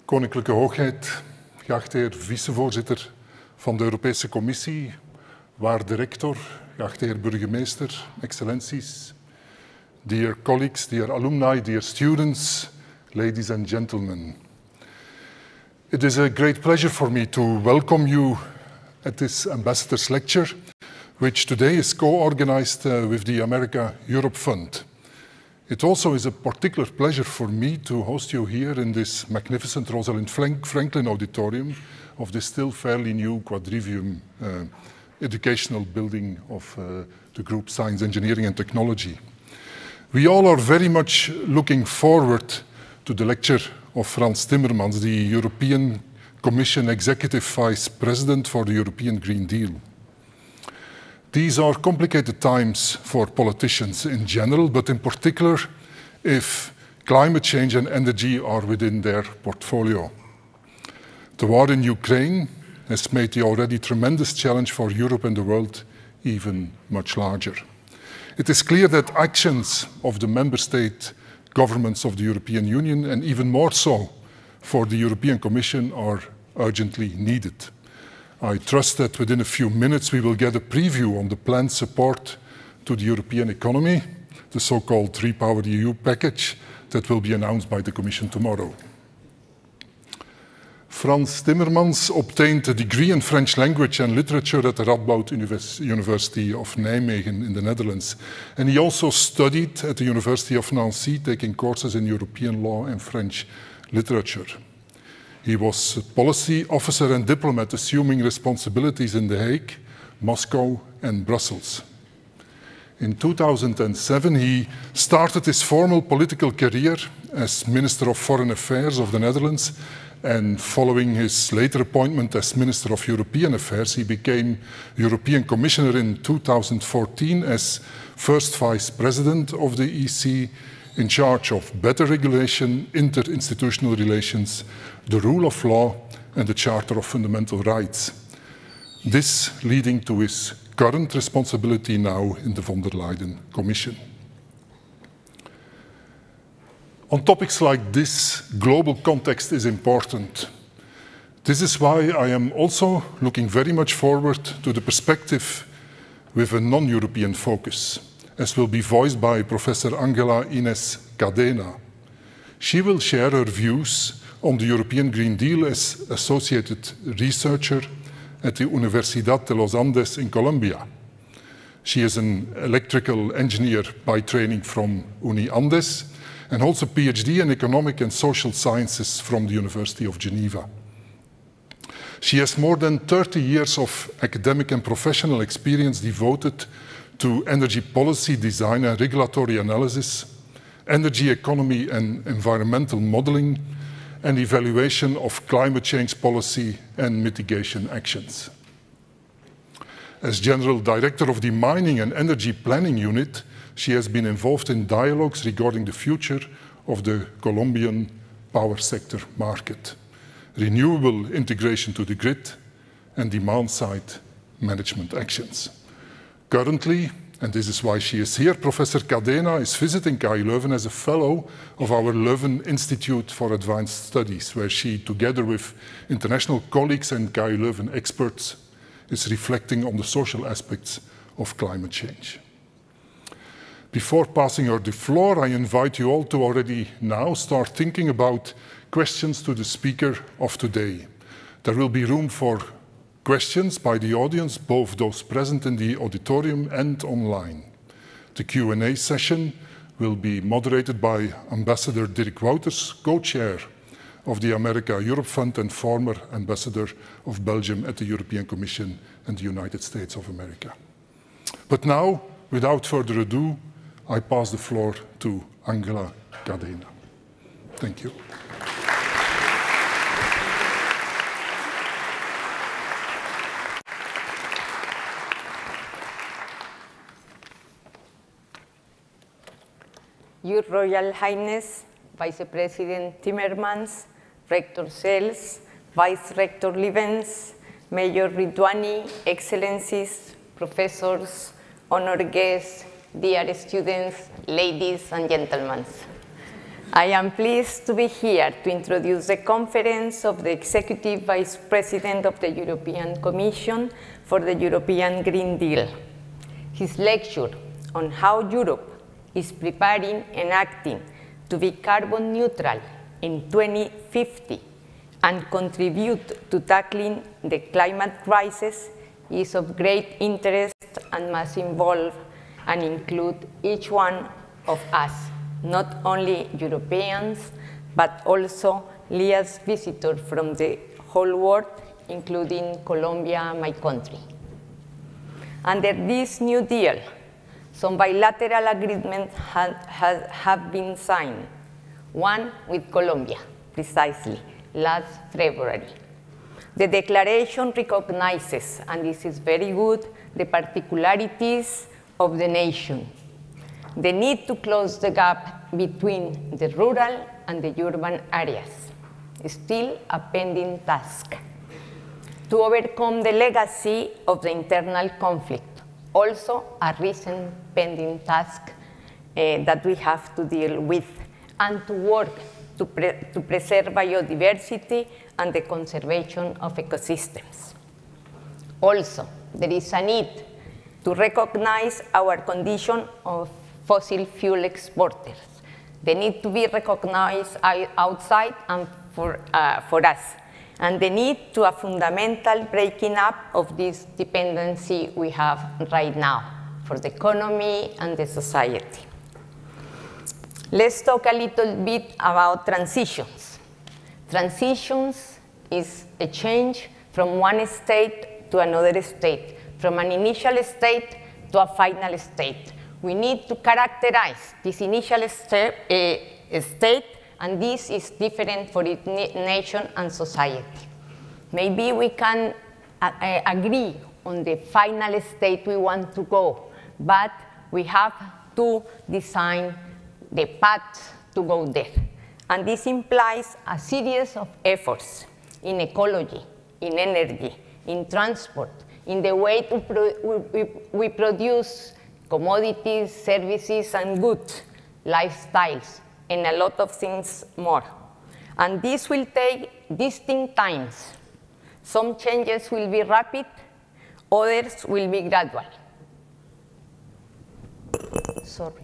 Koninklijke Hoogheid, geachte heer vicevoorzitter van de Europese Commissie, waarde rector, geachte heer burgemeester, excellenties, dear colleagues, dear alumni, dear students, ladies and gentlemen. It is a great pleasure for me to welcome you at this Ambassador's Lecture, which today is co-organized with the America-Europe Fund. It also is a particular pleasure for me to host you here in this magnificent Rosalind Franklin Auditorium of this still fairly new quadrivium educational building of the group Science, Engineering and Technology. We all are very much looking forward to the lecture of Frans Timmermans, the European Commission Executive Vice President for the European Green Deal. These are complicated times for politicians in general, but in particular if climate change and energy are within their portfolio. The war in Ukraine has made the already tremendous challenge for Europe and the world even much larger. It is clear that actions of the member state governments of the European Union, and even more so for the European Commission, are urgently needed. I trust that within a few minutes we will get a preview on the planned support to the European economy, the so-called REPowerEU package that will be announced by the Commission tomorrow. Frans Timmermans obtained a degree in French language and literature at the Radboud University of Nijmegen in the Netherlands. And he also studied at the University of Nancy, taking courses in European law and French literature. He was a policy officer and diplomat, assuming responsibilities in The Hague, Moscow and Brussels. In 2007, he started his formal political career as Minister of Foreign Affairs of the Netherlands, and following his later appointment as Minister of European Affairs, he became European Commissioner in 2014 as first Vice President of the EC, in charge of better regulation, interinstitutional relations, the rule of law and the Charter of Fundamental Rights. This leading to his current responsibility now in the von der Leyen Commission. On topics like this, global context is important. This is why I am also looking very much forward to the perspective with a non-European focus, as will be voiced by Professor Angela Ines Cadena. She will share her views on the European Green Deal as associated researcher at the Universidad de los Andes in Colombia. She is an electrical engineer by training from Uni Andes and holds a PhD in economic and social sciences from the University of Geneva. She has more than 30 years of academic and professional experience devoted to energy policy design and regulatory analysis, energy economy and environmental modeling, and evaluation of climate change policy and mitigation actions. As General Director of the Mining and Energy Planning Unit, she has been involved in dialogues regarding the future of the Colombian power sector market, renewable integration to the grid, and demand-side management actions. Currently, and this is why she is here, Professor Cadena is visiting KU Leuven as a fellow of our Leuven Institute for Advanced Studies, where she, together with international colleagues and KU Leuven experts, is reflecting on the social aspects of climate change. Before passing her the floor, I invite you all to already now start thinking about questions to the speaker of today. There will be room for questions by the audience, both those present in the auditorium and online. The Q&A session will be moderated by Ambassador Dirk Wouters, co-chair of the America-Europe Fund and former ambassador of Belgium at the European Commission and the United States of America. But now, without further ado, I pass the floor to Angela Cadena. Thank you. Your Royal Highness, Vice President Timmermans, Rector Sels, Vice Rector Livens, Mayor Ridwani, Excellencies, Professors, honored guests, dear students, ladies and gentlemen. I am pleased to be here to introduce the conference of the Executive Vice President of the European Commission for the European Green Deal. His lecture on how Europe is preparing and acting to be carbon neutral in 2050 and contribute to tackling the climate crisis is of great interest and must involve and include each one of us, not only Europeans, but also LIA's visitors from the whole world, including Colombia, my country. Under this new deal, some bilateral agreements have been signed, one with Colombia, precisely, last February. The declaration recognizes, and this is very good, the particularities of the nation, the need to close the gap between the rural and the urban areas, still a pending task. To overcome the legacy of the internal conflict, also a recent pending task that we have to deal with, and to work to preserve biodiversity and the conservation of ecosystems. Also, there is a need to recognize our condition of fossil fuel exporters. They need to be recognized outside and for us, and the need to a fundamental breaking up of this dependency we have right now for the economy and the society. Let's talk a little bit about transitions. Transitions is a change from one state to another state, from an initial state to a final state. We need to characterize this initial state, and this is different for each nation and society. Maybe we can agree on the final state we want to go, but we have to design the path to go there. And this implies a series of efforts in ecology, in energy, in transport, in the way we produce commodities, services, and goods, lifestyles, and a lot of things more. And this will take distinct times. Some changes will be rapid, others will be gradual. Sorry.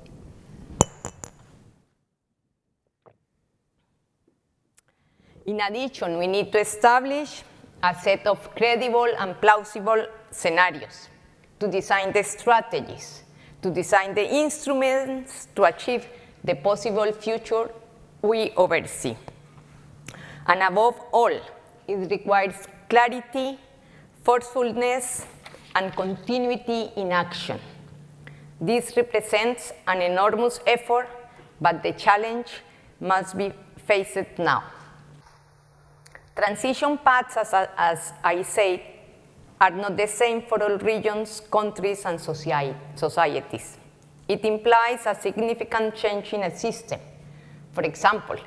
In addition, we need to establish a set of credible and plausible scenarios, to design the strategies, to design the instruments to achieve the possible future we oversee. And above all, it requires clarity, forcefulness, and continuity in action. This represents an enormous effort, but the challenge must be faced now. Transition paths, as I said, are not the same for all regions, countries, and societies. It implies a significant change in a system. For example,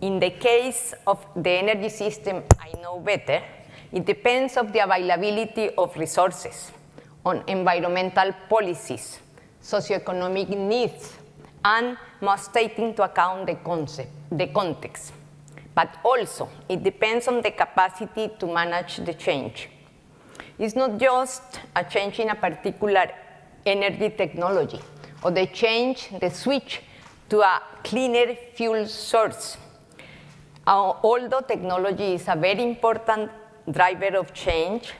in the case of the energy system I know better, it depends on the availability of resources, on environmental policies, socioeconomic needs, and must take into account the context. But also, it depends on the capacity to manage the change. It's not just a change in a particular energy technology, or the switch to a cleaner fuel source. Although technology is a very important driver of change,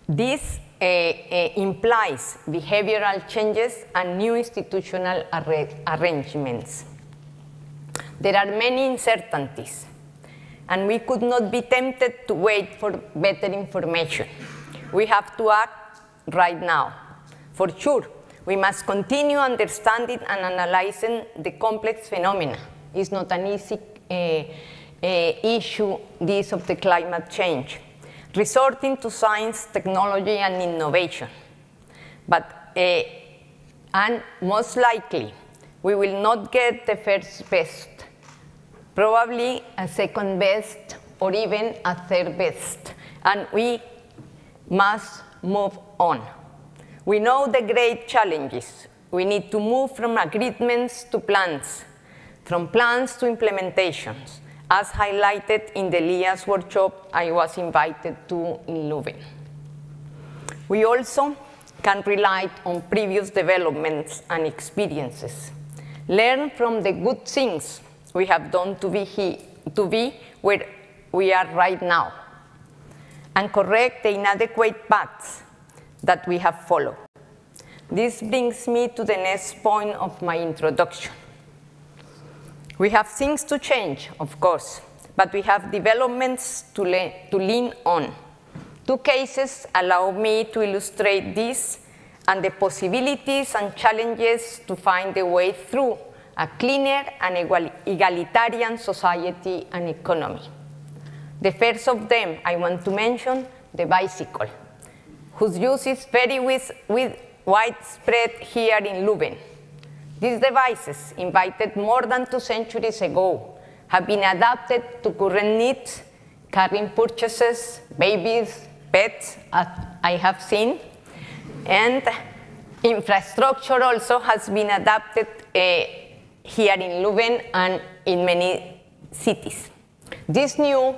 this implies behavioral changes and new institutional arrangements. There are many uncertainties, and we could not be tempted to wait for better information. We have to act right now. For sure, we must continue understanding and analyzing the complex phenomena. It's not an easy issue, this of the climate change, resorting to science, technology, and innovation. But, and most likely, we will not get the first best, probably a second best, or even a third best, and we must move on. We know the great challenges. We need to move from agreements to plans, from plans to implementations, as highlighted in the LIAS workshop I was invited to in Leuven. We also can rely on previous developments and experiences, learn from the good things we have done to be where we are right now, and correct the inadequate paths that we have followed. This brings me to the next point of my introduction. We have things to change, of course, but we have developments to lean on. Two cases allow me to illustrate this and the possibilities and challenges to find a way through a cleaner and egalitarian society and economy. The first of them I want to mention, the bicycle, whose use is very widespread here in Leuven. These devices, invented more than 2 centuries ago, have been adapted to current needs, carrying purchases, babies, pets, as I have seen, and infrastructure also has been adapted here in Leuven and in many cities. This new,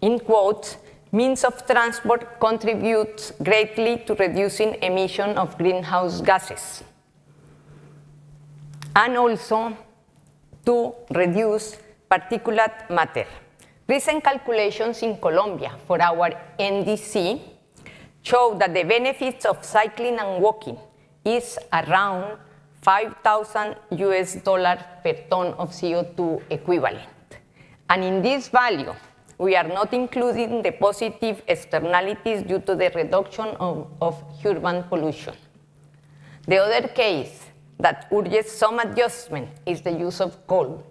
in quotes, means of transport contributes greatly to reducing emission of greenhouse gases, and also to reduce particulate matter. Recent calculations in Colombia for our NDC show that the benefits of cycling and walking is around $5,000 per ton of CO2 equivalent. And in this value, we are not including the positive externalities due to the reduction of urban pollution. The other case that urges some adjustment is the use of coal.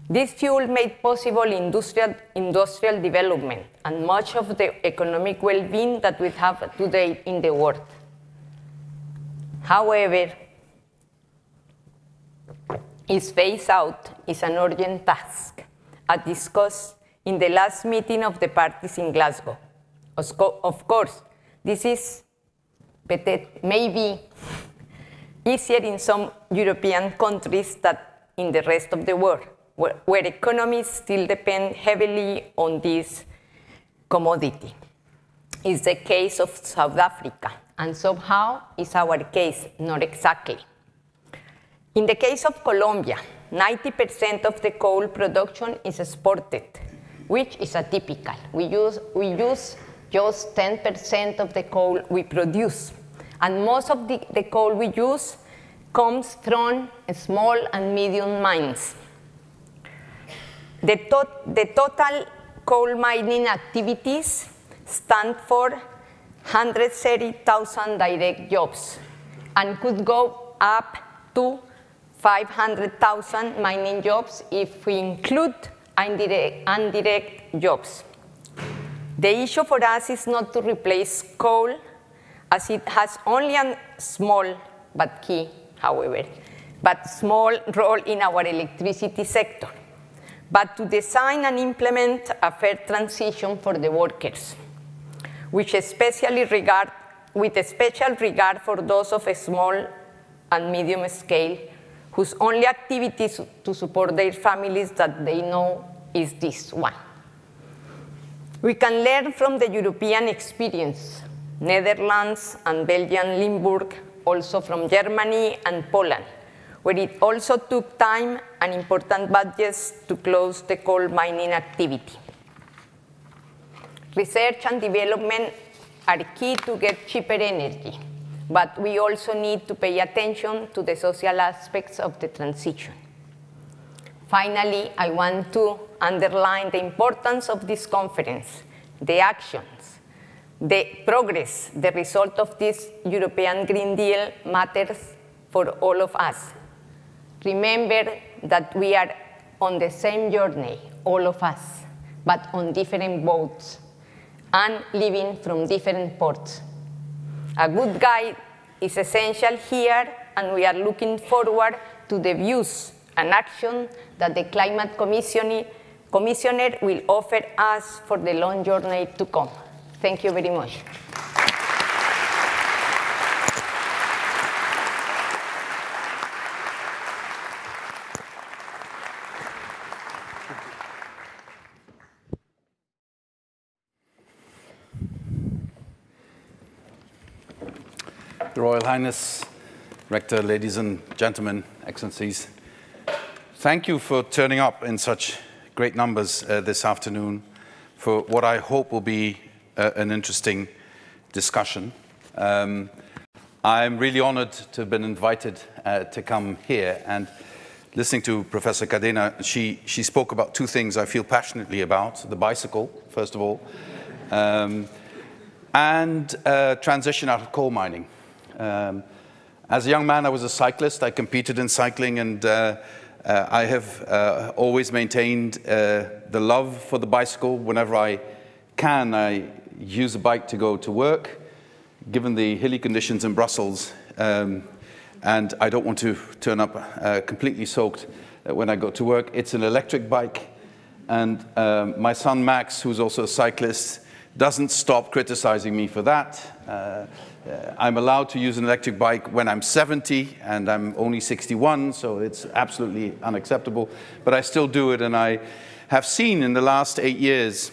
This fuel made possible industrial development and much of the economic well-being that we have today in the world. However, its phase-out is an urgent task, as discussed in the last meeting of the parties in Glasgow. Of course, this is maybe easier in some European countries than in the rest of the world, where economies still depend heavily on this commodity. It's the case of South Africa, and somehow it's our case, not exactly. In the case of Colombia, 90% of the coal production is exported, which is atypical. We use just 10% of the coal we produce. And most of the coal we use comes from small and medium mines. The total coal mining activities stand for 130,000 direct jobs and could go up to 500,000 mining jobs if we include indirect jobs. The issue for us is not to replace coal, as it has only a small, but key, however, but small role in our electricity sector, but to design and implement a fair transition for the workers, with a special regard for those of a small and medium scale, whose only activity to support their families that they know is this one. We can learn from the European experience, Netherlands and Belgium, Limburg, also from Germany and Poland, where it also took time and important budgets to close the coal mining activity. Research and development are key to get cheaper energy, but we also need to pay attention to the social aspects of the transition. Finally, I want to underline the importance of this conference, the actions, the progress, the result of this European Green Deal matters for all of us. Remember that we are on the same journey, all of us, but on different boats and living from different ports. A good guide is essential here, and we are looking forward to the views and action that the Climate Commissioner will offer us for the long journey to come. Thank you very much. Your Royal Highness, Rector, ladies and gentlemen, excellencies, thank you for turning up in such great numbers this afternoon for what I hope will be an interesting discussion. I'm really honored to have been invited to come here, and listening to Professor Cadena, she spoke about two things I feel passionately about: the bicycle, first of all, and transition out of coal mining. As a young man, I was a cyclist. I competed in cycling, and I have always maintained the love for the bicycle. Whenever I can, I use a bike to go to work, given the hilly conditions in Brussels, and I don't want to turn up completely soaked when I go to work. It's an electric bike, and my son Max, who's also a cyclist, doesn't stop criticizing me for that. I'm allowed to use an electric bike when I'm 70, and I'm only 61, so it's absolutely unacceptable. But I still do it, and I have seen in the last 8 years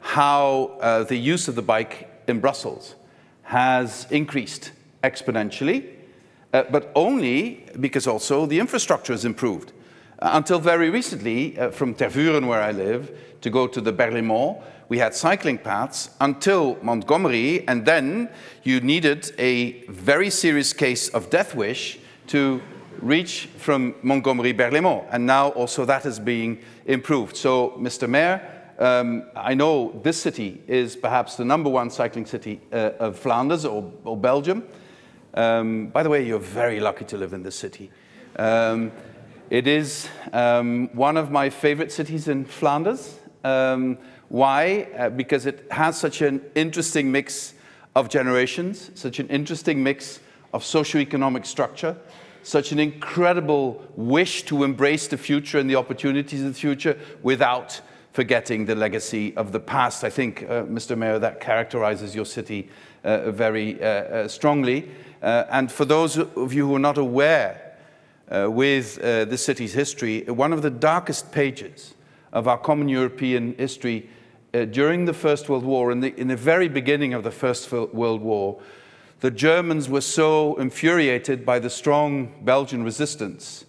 how the use of the bike in Brussels has increased exponentially, but only because also the infrastructure has improved. Until very recently, from Tervuren, where I live, to go to the Berlaymont, we had cycling paths until Montgomery, and then you needed a very serious case of death wish to reach from Montgomery Berlaymont, and now also that is being improved. So, Mr. Mayor, I know this city is perhaps the #1 cycling city of Flanders or Belgium. By the way, you're very lucky to live in this city. It is one of my favorite cities in Flanders. Why? Because it has such an interesting mix of generations, such an interesting mix of socioeconomic structure, such an incredible wish to embrace the future and the opportunities of the future without forgetting the legacy of the past. I think, Mr. Mayor, that characterizes your city very strongly. And for those of you who are not aware with the city's history, one of the darkest pages of our common European history during the First World War, in the very beginning of the First World War, the Germans were so infuriated by the strong Belgian resistance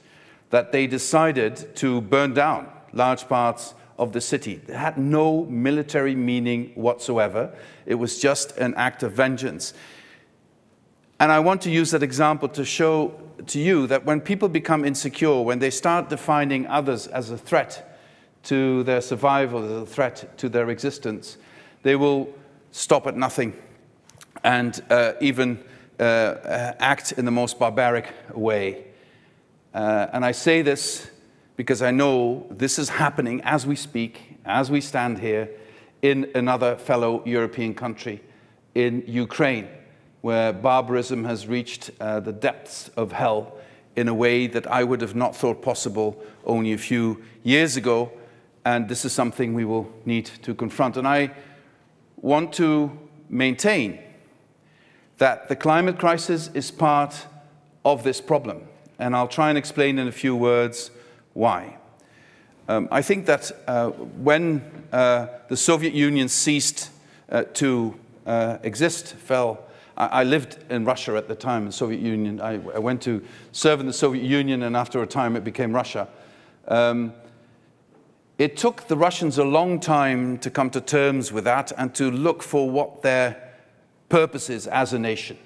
that they decided to burn down large parts of the city. It had no military meaning whatsoever. It was just an act of vengeance. And I want to use that example to show to you that when people become insecure, when they start defining others as a threat to their survival, as a threat to their existence, they will stop at nothing and even act in the most barbaric way. And I say this because I know this is happening as we speak, as we stand here, in another fellow European country, in Ukraine, where barbarism has reached the depths of hell in a way that I would have not thought possible only a few years ago. And this is something we will need to confront. And I want to maintain that the climate crisis is part of this problem. And I'll try and explain in a few words why. I think that when the Soviet Union ceased to exist, I lived in Russia at the time, the Soviet Union. I went to serve in the Soviet Union, and after a time it became Russia. It took the Russians a long time to come to terms with that and to look for what their purpose is as a nation.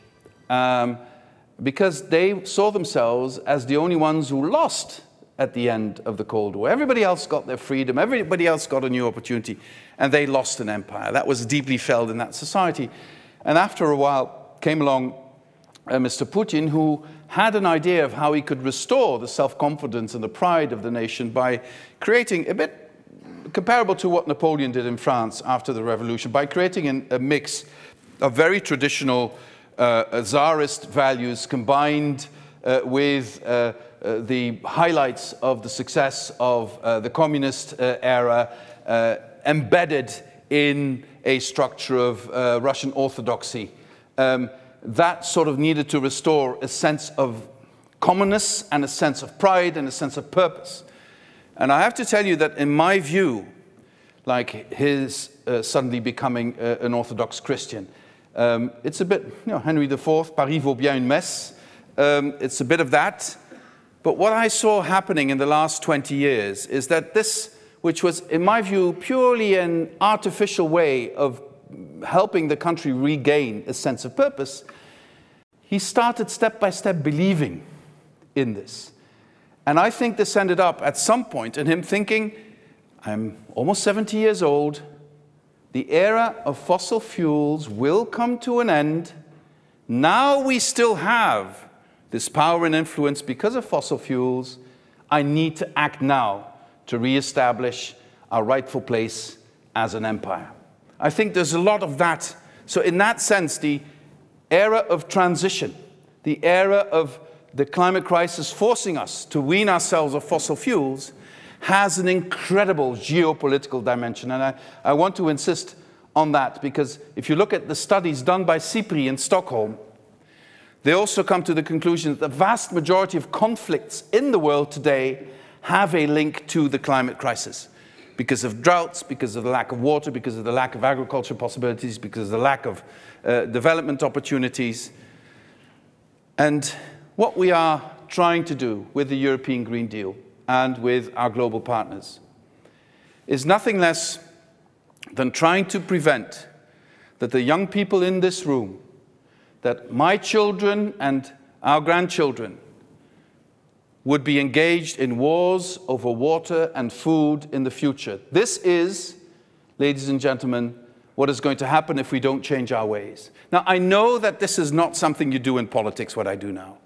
Because they saw themselves as the only ones who lost at the end of the Cold War. Everybody else got their freedom, everybody else got a new opportunity, and they lost an empire. That was deeply felt in that society. And after a while came along Mr. Putin, who had an idea of how he could restore the self-confidence and the pride of the nation by creating a bit comparable to what Napoleon did in France after the revolution, by creating a mix of very traditional Tsarist values combined with the highlights of the success of the communist era, embedded in a structure of Russian orthodoxy. That sort of needed to restore a sense of commonness and a sense of pride and a sense of purpose. And I have to tell you that in my view, like his suddenly becoming an Orthodox Christian, It's a bit, Henry IV, Paris vaut bien une messe. It's a bit of that. But what I saw happening in the last 20 years is that this, which was, in my view, purely an artificial way of helping the country regain a sense of purpose, he started step by step believing in this. And I think this ended up at some point in him thinking, I'm almost 70 years old, the era of fossil fuels will come to an end. Now we still have this power and influence because of fossil fuels. I need to act now to reestablish our rightful place as an empire. I think there's a lot of that. So in that sense, the era of transition, the era of the climate crisis forcing us to wean ourselves of fossil fuels, has an incredible geopolitical dimension. And I want to insist on that, because if you look at the studies done by CIPRI in Stockholm, they also come to the conclusion that the vast majority of conflicts in the world today have a link to the climate crisis. Because of droughts, because of the lack of water, because of the lack of agricultural possibilities, because of the lack of development opportunities. And what we are trying to do with the European Green Deal and with our global partners is nothing less than trying to prevent that the young people in this room, that my children and our grandchildren, would be engaged in wars over water and food in the future. This is, ladies and gentlemen, what is going to happen if we don't change our ways. Now, I know that this is not something you do in politics, what I do now.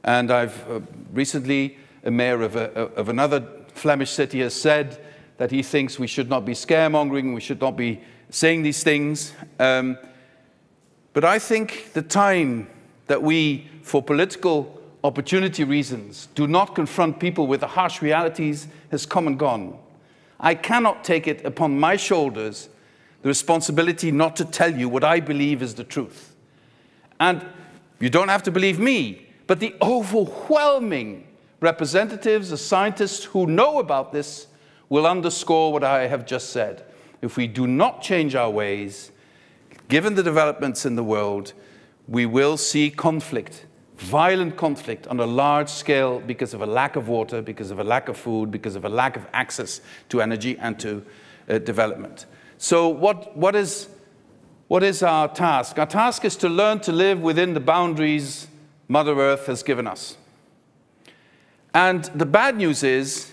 And I've recently, a mayor of another Flemish city has said that he thinks we should not be scaremongering, we should not be saying these things. But I think the time that we, for political opportunity reasons, do not confront people with the harsh realities has come and gone. I cannot take it upon my shoulders the responsibility not to tell you what I believe is the truth. And you don't have to believe me, but the overwhelming representatives, the scientists who know about this, will underscore what I have just said. If we do not change our ways, given the developments in the world, we will see conflict, violent conflict on a large scale because of a lack of water, because of a lack of food, because of a lack of access to energy and to development. So what is our task? Our task is to learn to live within the boundaries Mother Earth has given us. And the bad news is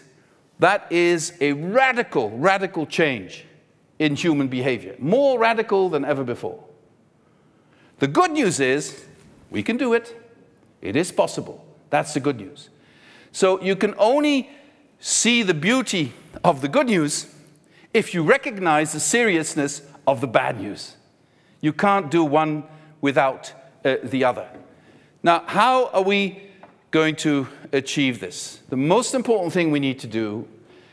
that is a radical, radical change in human behavior, more radical than ever before. The good news is we can do it. It is possible. That's the good news. So you can only see the beauty of the good news if you recognize the seriousness of the bad news. You can't do one without the other. Now, how are we going to achieve this? The most important thing we need to do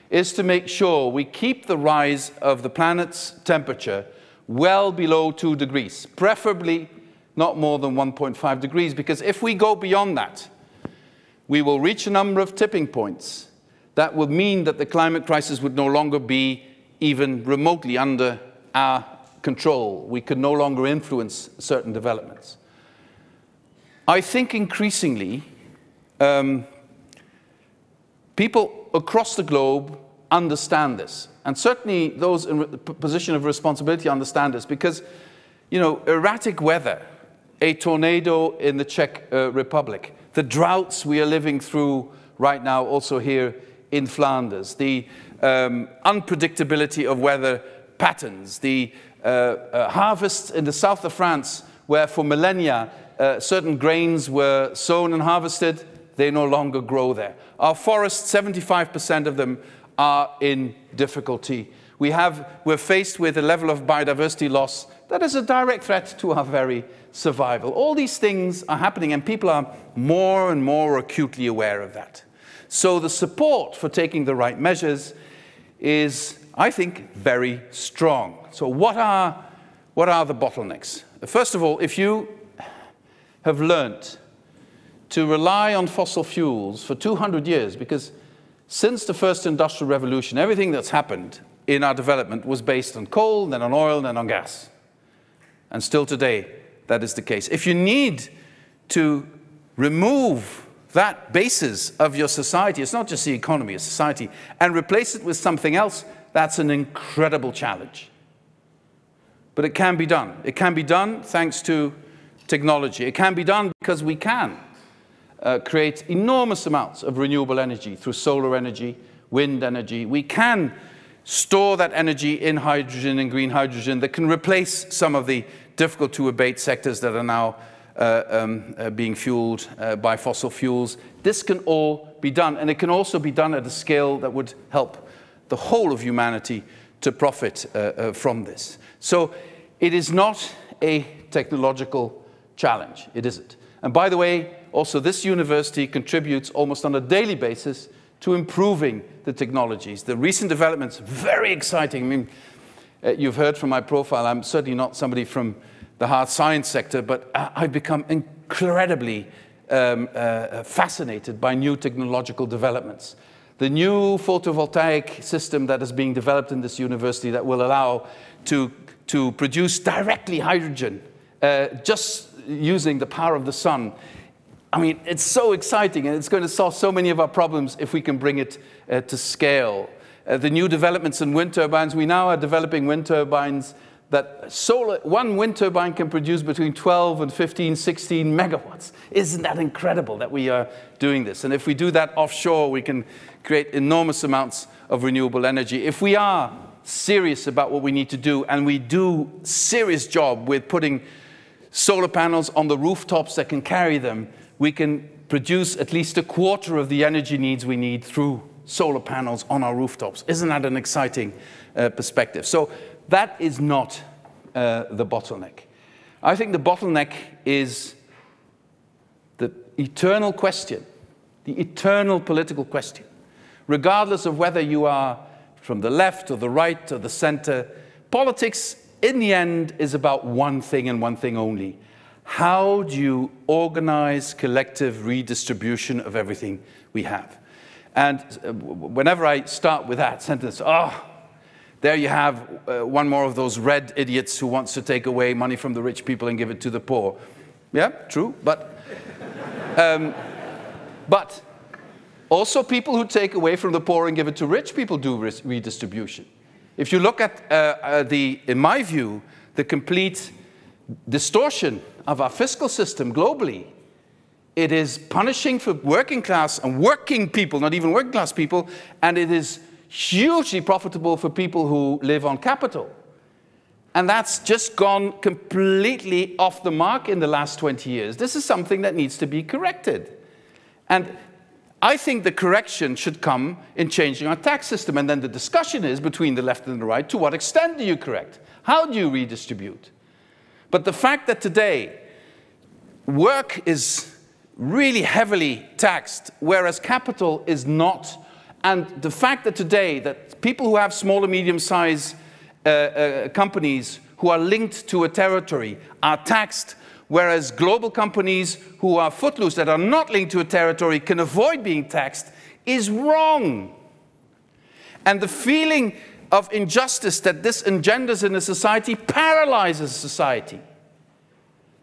is to make sure we keep the rise of the planet's temperature well below 2 degrees, preferably not more than 1.5 degrees, because if we go beyond that, we will reach a number of tipping points that would mean that the climate crisis would no longer be even remotely under our control. We could no longer influence certain developments. I think increasingly, people across the globe understand this. And certainly those in a position of responsibility understand this because, erratic weather, a tornado in the Czech Republic, the droughts we are living through right now also here in Flanders, the unpredictability of weather patterns, the harvests in the south of France where for millennia certain grains were sown and harvested, they no longer grow there. Our forests, 75% of them are in difficulty. We're faced with a level of biodiversity loss that is a direct threat to our very survival. All these things are happening and people are more and more acutely aware of that. So the support for taking the right measures is, I think, very strong. So what are the bottlenecks? First of all, if you have learned to rely on fossil fuels for 200 years, because since the first industrial revolution, everything that's happened in our development was based on coal, then on oil, then on gas. And still today, that is the case. If you need to remove that basis of your society, it's not just the economy, it's society, and replace it with something else, that's an incredible challenge. But it can be done. It can be done thanks to technology. It can be done because we can create enormous amounts of renewable energy through solar energy, wind energy. We can store that energy in hydrogen and green hydrogen that can replace some of the difficult to abate sectors that are now being fueled by fossil fuels. This can all be done, and it can also be done at a scale that would help the whole of humanity to profit from this. So it is not a technological challenge. It isn't. And by the way, also this university contributes almost on a daily basis to improving the technologies. The recent developments, very exciting. I mean, you've heard from my profile, I'm certainly not somebody from the hard science sector, but I've become incredibly fascinated by new technological developments. The new photovoltaic system that is being developed in this university that will allow to produce directly hydrogen just using the power of the sun. I mean, it's so exciting, and it's going to solve so many of our problems if we can bring it to scale. The new developments in wind turbines, we now are developing wind turbines that one wind turbine can produce between 12 and 15, 16 megawatts. Isn't that incredible that we are doing this? And if we do that offshore, we can create enormous amounts of renewable energy. If we are serious about what we need to do, and we do a serious job with putting solar panels on the rooftops that can carry them, we can produce at least a quarter of the energy needs we need through solar panels on our rooftops. Isn't that an exciting perspective? So that is not the bottleneck. I think the bottleneck is the eternal question, the eternal political question. Regardless of whether you are from the left or the right or the center, politics in the end is about one thing and one thing only. How do you organize collective redistribution of everything we have? And whenever I start with that sentence, there you have one more of those red idiots who wants to take away money from the rich people and give it to the poor. Yeah, true, but also people who take away from the poor and give it to rich people do redistribution. If you look at in my view, the complete distortion of our fiscal system globally, it is punishing for working class and working people, not even working class people, and it is hugely profitable for people who live on capital. And that's just gone completely off the mark in the last 20 years. This is something that needs to be corrected. And I think the correction should come in changing our tax system. And then the discussion is between the left and the right, to what extent do you correct? How do you redistribute? But the fact that today work is really heavily taxed, whereas capital is not, and the fact that today that people who have small and medium-sized companies who are linked to a territory are taxed, whereas global companies who are footloose, that are not linked to a territory, can avoid being taxed, is wrong. And the feeling of injustice that this engenders in a society paralyzes society.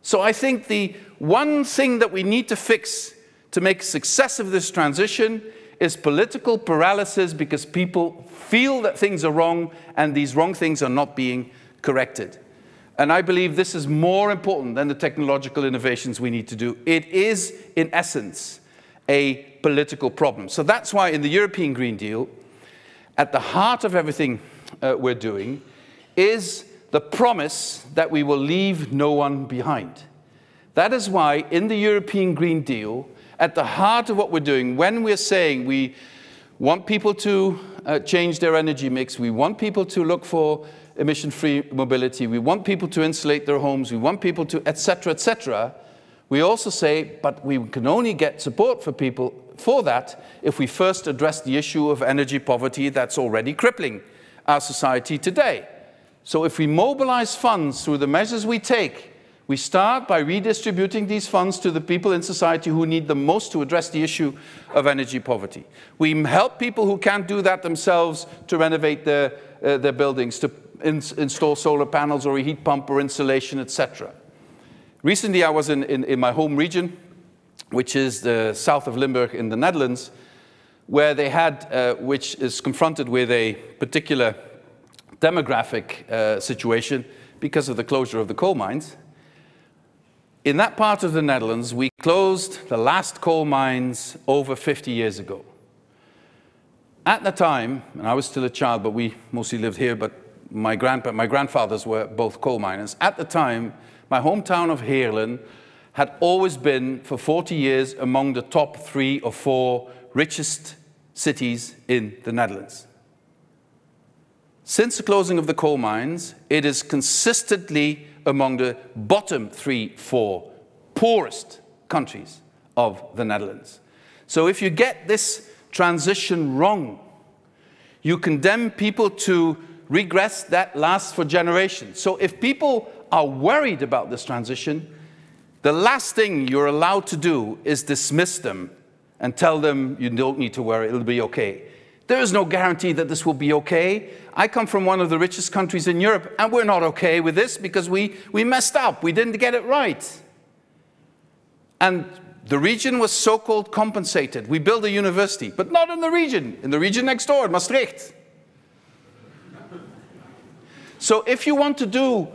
So I think the one thing that we need to fix to make success of this transition is political paralysis, because people feel that things are wrong and these wrong things are not being corrected. And I believe this is more important than the technological innovations we need to do. It is, in essence, a political problem. So that's why in the European Green Deal, at the heart of everything we're doing is the promise that we will leave no one behind. That is why in the European Green Deal, at the heart of what we're doing, when we're saying we want people to change their energy mix, we want people to look for emission-free mobility, we want people to insulate their homes, we want people to etc., we also say, but we can only get support for people for that if we first address the issue of energy poverty that's already crippling our society today. So if we mobilize funds through the measures we take, we start by redistributing these funds to the people in society who need the most to address the issue of energy poverty. We help people who can't do that themselves to renovate their buildings, to install solar panels or a heat pump or insulation, etc. Recently, I was in my home region, which is the south of Limburg in the Netherlands, where they had, which is confronted with a particular demographic situation because of the closure of the coal mines. In that part of the Netherlands, we closed the last coal mines over 50 years ago. At the time, and I was still a child, but we mostly lived here, but my grandfathers were both coal miners. At the time, my hometown of Heerlen had always been, for 40 years, among the top 3 or 4 richest cities in the Netherlands. Since the closing of the coal mines, it is consistently among the bottom 3, 4 poorest countries of the Netherlands. So if you get this transition wrong, you condemn people to regress that lasts for generations. So if people are worried about this transition, the last thing you're allowed to do is dismiss them and tell them you don't need to worry, it'll be okay. There is no guarantee that this will be okay. I come from one of the richest countries in Europe, and we're not okay with this because we messed up. We didn't get it right. And the region was so-called compensated. We built a university, but not in the region next door, Maastricht. So if you want to do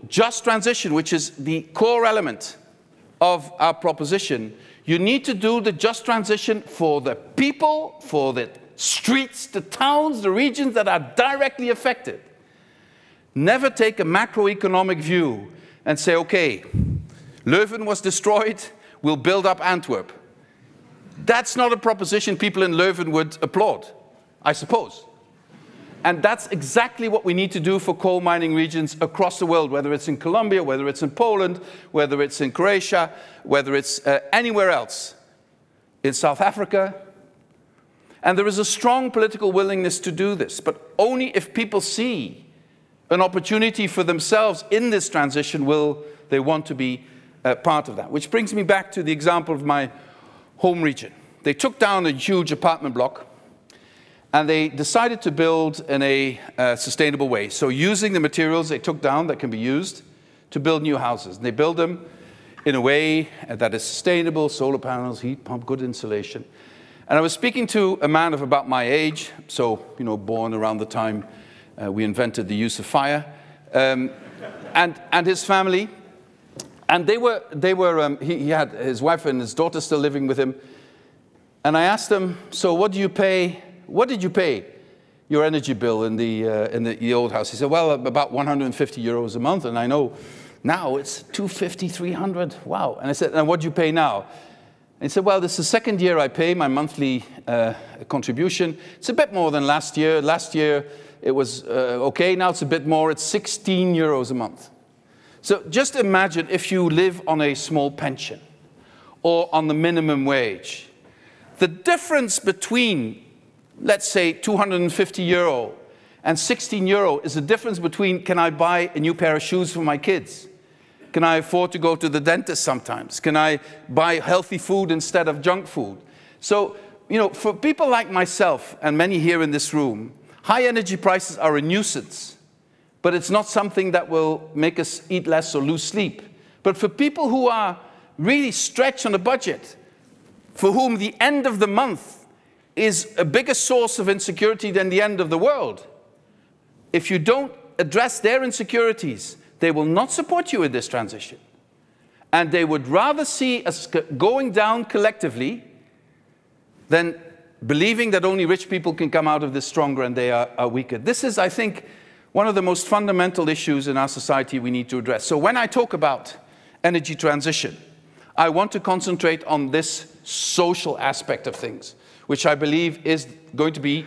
just transition, which is the core element of our proposition, you need to do the just transition for the people, for the streets, the towns, the regions that are directly affected. Never take a macroeconomic view and say, okay, Leuven was destroyed, we'll build up Antwerp. That's not a proposition people in Leuven would applaud, I suppose. And that's exactly what we need to do for coal mining regions across the world, whether it's in Colombia, whether it's in Poland, whether it's in Croatia, whether it's anywhere else, in South Africa. And there is a strong political willingness to do this, but only if people see an opportunity for themselves in this transition will they want to be part of that. Which brings me back to the example of my home region. They took down a huge apartment block, and they decided to build in a sustainable way. So using the materials they took down that can be used to build new houses. And they build them in a way that is sustainable, solar panels, heat pump, good insulation. And I was speaking to a man of about my age, so, you know, born around the time we invented the use of fire, and his family. And he had his wife and his daughter still living with him. And I asked him, so what did you pay your energy bill in the old house? He said, well, about 150 euros a month. And I know now it's 250, 300. Wow. And I said, and what do you pay now? And he said, well, this is the second year I pay my monthly contribution. It's a bit more than last year. Last year it was okay. Now it's a bit more. It's 16 euros a month. So just imagine if you live on a small pension or on the minimum wage. The difference between, let's say, 250 euro and 16 euro is the difference between, can I buy a new pair of shoes for my kids? Can I afford to go to the dentist sometimes? Can I buy healthy food instead of junk food? So, you know, for people like myself and many here in this room, high energy prices are a nuisance, but it's not something that will make us eat less or lose sleep. But for people who are really stretched on a budget, for whom the end of the month is a bigger source of insecurity than the end of the world, if you don't address their insecurities, they will not support you in this transition. And they would rather see us going down collectively than believing that only rich people can come out of this stronger and they are weaker. This is, I think, one of the most fundamental issues in our society we need to address. So when I talk about energy transition, I want to concentrate on this social aspect of things, which I believe is going to be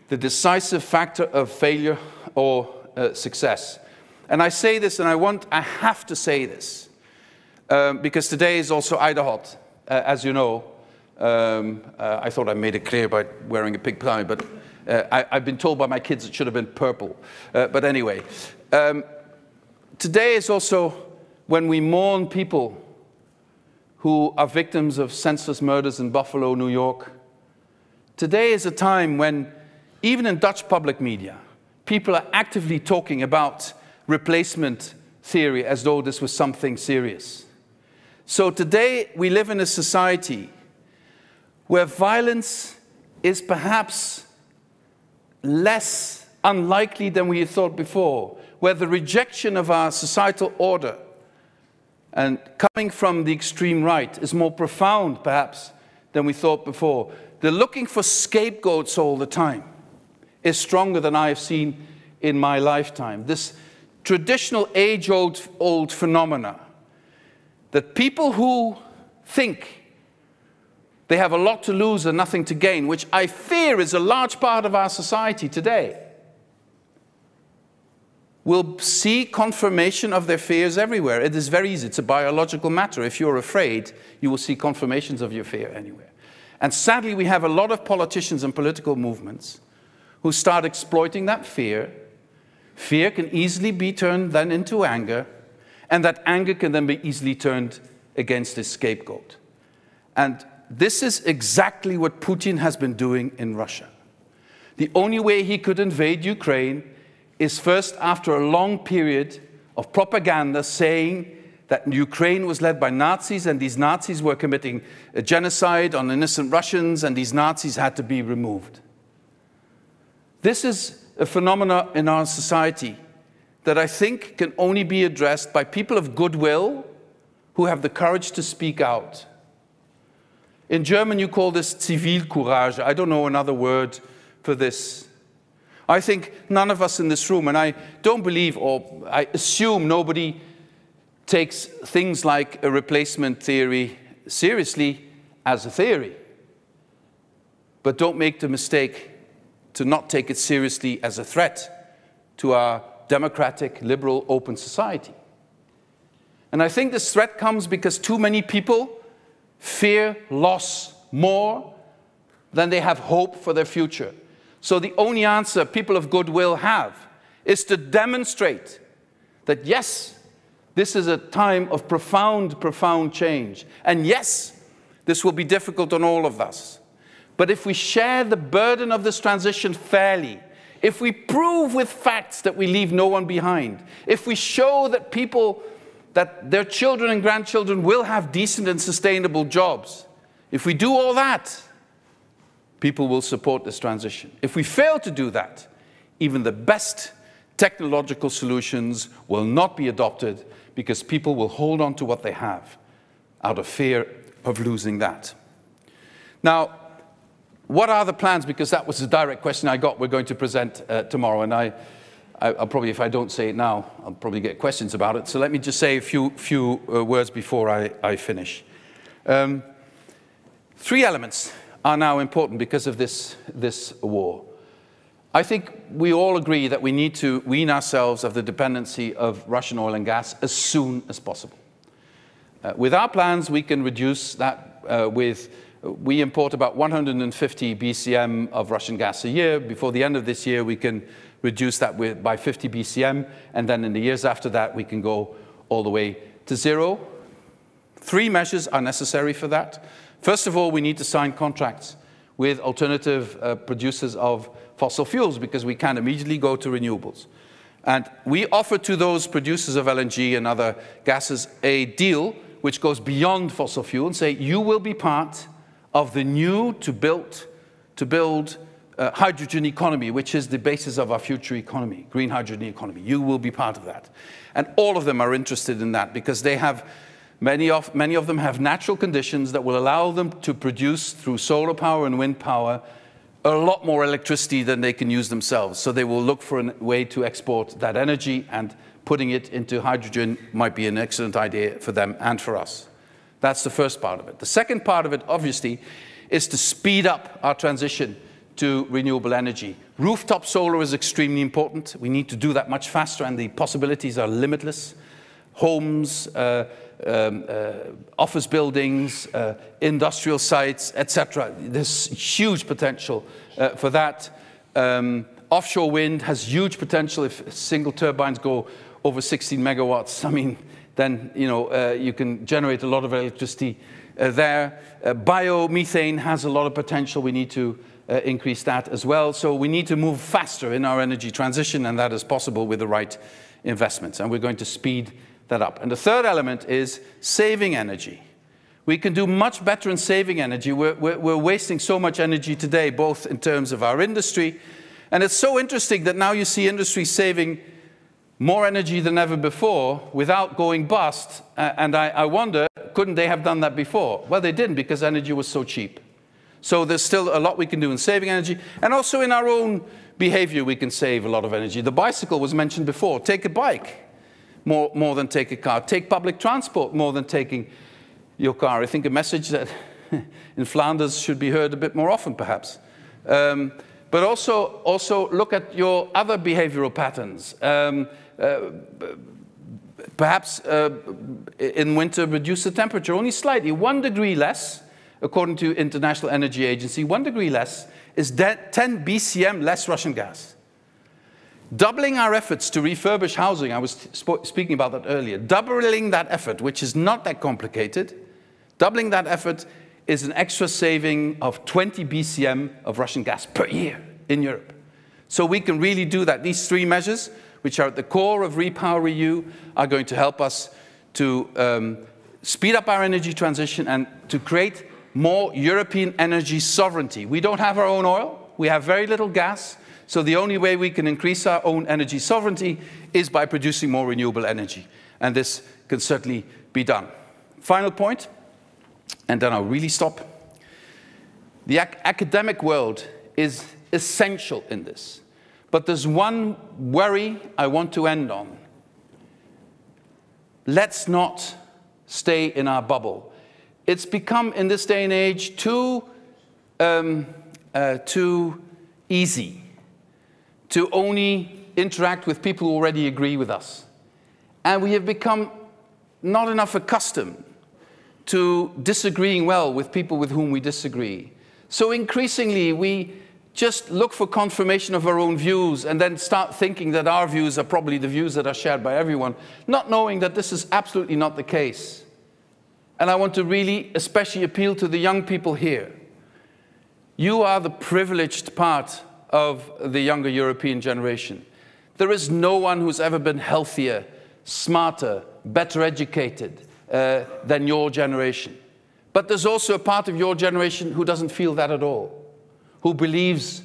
the decisive factor of failure or success. And I say this, and I have to say this, because today is also Iderhot, as you know. I thought I made it clear by wearing a pig tie, but I've been told by my kids it should have been purple. But anyway, today is also when we mourn people who are victims of senseless murders in Buffalo, New York. Today is a time when, even in Dutch public media, people are actively talking about replacement theory as though this was something serious. So today we live in a society where violence is perhaps less unlikely than we had thought before, where the rejection of our societal order and coming from the extreme right is more profound perhaps than we thought before. The looking for scapegoats all the time is stronger than I have seen in my lifetime. This traditional age-old phenomena that people who think they have a lot to lose and nothing to gain, which I fear is a large part of our society today, will see confirmation of their fears everywhere. It is very easy. It's a biological matter. If you're afraid, you will see confirmations of your fear anywhere. And sadly, we have a lot of politicians and political movements who start exploiting that fear. Fear can easily be turned then into anger, and that anger can then be easily turned against a scapegoat. And this is exactly what Putin has been doing in Russia. The only way he could invade Ukraine is first after a long period of propaganda saying that Ukraine was led by Nazis and these Nazis were committing a genocide on innocent Russians and these Nazis had to be removed. This is a phenomenon in our society that I think can only be addressed by people of goodwill who have the courage to speak out. In German, you call this Zivilcourage. I don't know another word for this. I think none of us in this room, and I don't believe, or I assume nobody takes things like a replacement theory seriously as a theory. But don't make the mistake to not take it seriously as a threat to our democratic, liberal, open society. And I think this threat comes because too many people fear loss more than they have hope for their future. So the only answer people of goodwill have is to demonstrate that yes, this is a time of profound, profound change. And yes, this will be difficult on all of us. But if we share the burden of this transition fairly, if we prove with facts that we leave no one behind, if we show that people, that their children and grandchildren will have decent and sustainable jobs, if we do all that, people will support this transition. If we fail to do that, even the best technological solutions will not be adopted because people will hold on to what they have out of fear of losing that. Now, what are the plans? Because that was the direct question I got. We're going to present tomorrow, and I'll probably, if I don't say it now, I'll probably get questions about it. So let me just say a few words before I finish. 3 elements are now important because of this war. I think we all agree that we need to wean ourselves of the dependency of Russian oil and gas as soon as possible. With our plans, we can reduce that we import about 150 BCM of Russian gas a year. Before the end of this year, we can reduce that by 50 BCM, and then in the years after that, we can go all the way to 0. 3 measures are necessary for that. First of all, we need to sign contracts with alternative producers of fossil fuels because we can immediately go to renewables. And we offer to those producers of LNG and other gases a deal which goes beyond fossil fuel and say, you will be part of the new to build hydrogen economy, which is the basis of our future economy, green hydrogen economy. You will be part of that. And all of them are interested in that because they have many of them have natural conditions that will allow them to produce through solar power and wind power a lot more electricity than they can use themselves. So they will look for a way to export that energy, and putting it into hydrogen might be an excellent idea for them and for us. That's the first part of it. The second part of it, obviously, is to speed up our transition to renewable energy. Rooftop solar is extremely important. We need to do that much faster, and the possibilities are limitless. Homes, office buildings, industrial sites, etc. There's huge potential for that. Offshore wind has huge potential. If single turbines go over 16 megawatts, I mean, then you can generate a lot of electricity there. Biomethane has a lot of potential. We need to increase that as well. So we need to move faster in our energy transition, and that is possible with the right investments. And we're going to speed that up. And the third element is saving energy. We can do much better in saving energy. We're wasting so much energy today, both in terms of our industry. And it's so interesting that now you see industry saving more energy than ever before without going bust. And I wonder, couldn't they have done that before? Well, they didn't, because energy was so cheap. So there's still a lot we can do in saving energy. And also in our own behavior, we can save a lot of energy. The bicycle was mentioned before. Take a bike more than take a car. Take public transport more than taking your car. I think a message that in Flanders should be heard a bit more often, perhaps. But also look at your other behavioral patterns. Perhaps in winter, reduce the temperature only slightly. 1 degree less, according to International Energy Agency, 1 degree less is 10 BCM less Russian gas. Doubling our efforts to refurbish housing, I was speaking about that earlier, doubling that effort, which is not that complicated, doubling that effort is an extra saving of 20 BCM of Russian gas per year in Europe. So we can really do that. These three measures, which are at the core of REPowerEU, are going to help us to speed up our energy transition and to create more European energy sovereignty. We don't have our own oil. We have very little gas. So the only way we can increase our own energy sovereignty is by producing more renewable energy. And this can certainly be done. Final point, and then I'll really stop. The academic world is essential in this. But there's one worry I want to end on. Let's not stay in our bubble. It's become, in this day and age, too easy to only interact with people who already agree with us. And we have become not enough accustomed to disagreeing well with people with whom we disagree. So increasingly, we just look for confirmation of our own views and then start thinking that our views are probably the views that are shared by everyone, not knowing that this is absolutely not the case. And I want to really especially appeal to the young people here. You are the privileged part of the younger European generation. There is no one who's ever been healthier, smarter, better educated than your generation. But there's also a part of your generation who doesn't feel that at all, who believes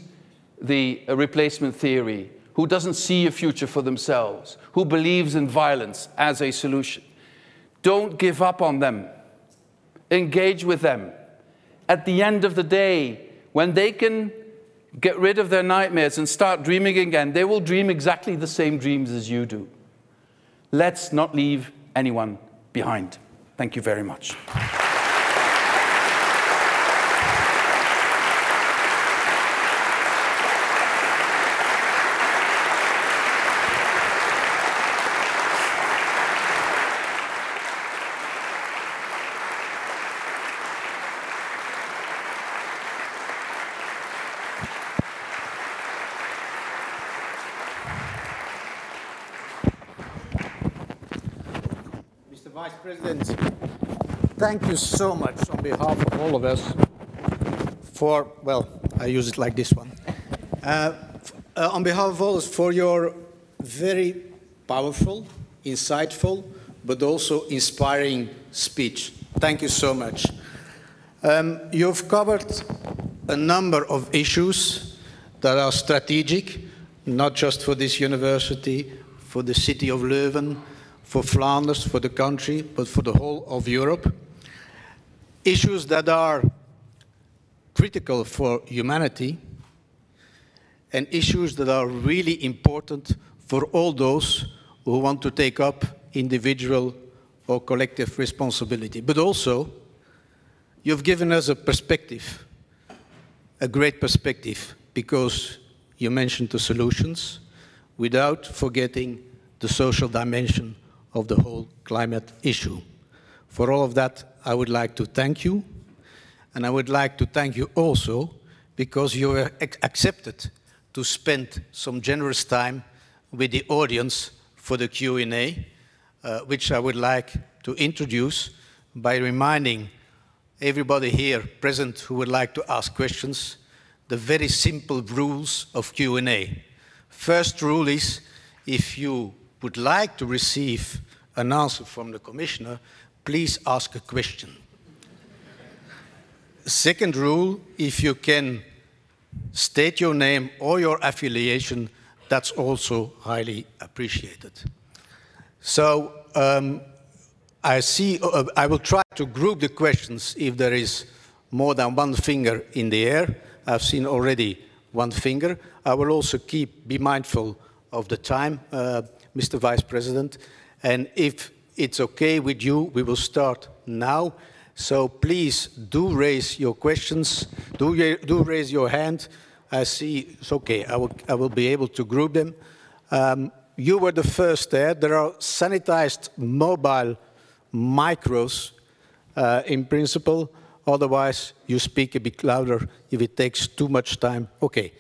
the replacement theory, who doesn't see a future for themselves, who believes in violence as a solution. Don't give up on them. Engage with them. At the end of the day, when they can get rid of their nightmares and start dreaming again, they will dream exactly the same dreams as you do. Let's not leave anyone behind. Thank you very much. Vice President, thank you so much on behalf of all of us for, well, I use it like this one. On behalf of all of us, for your very powerful, insightful, but also inspiring speech. Thank you so much. You've covered a number of issues that are strategic, not just for this university, for the city of Leuven, for Flanders, for the country, but for the whole of Europe. Issues that are critical for humanity, and issues that are really important for all those who want to take up individual or collective responsibility. But also, you've given us a perspective, a great perspective, because you mentioned the solutions without forgetting the social dimension of the whole climate issue. For all of that, I would like to thank you. And I would like to thank you also because you were accepted to spend some generous time with the audience for the Q&A, which I would like to introduce by reminding everybody here present who would like to ask questions the very simple rules of Q&A. First rule is, if you would like to receive an answer from the Commissioner, please ask a question. Second rule, if you can state your name or your affiliation, that's also highly appreciated. So I will try to group the questions if there is more than one finger in the air. I've seen already one finger. I will also be mindful of the time, Mr. Vice President. And if it's okay with you, we will start now. So please do raise your questions. Do raise your hand. I see it's okay. I will be able to group them. You were the first there. There are sanitized mobile micros in principle. Otherwise, you speak a bit louder if it takes too much time. Okay,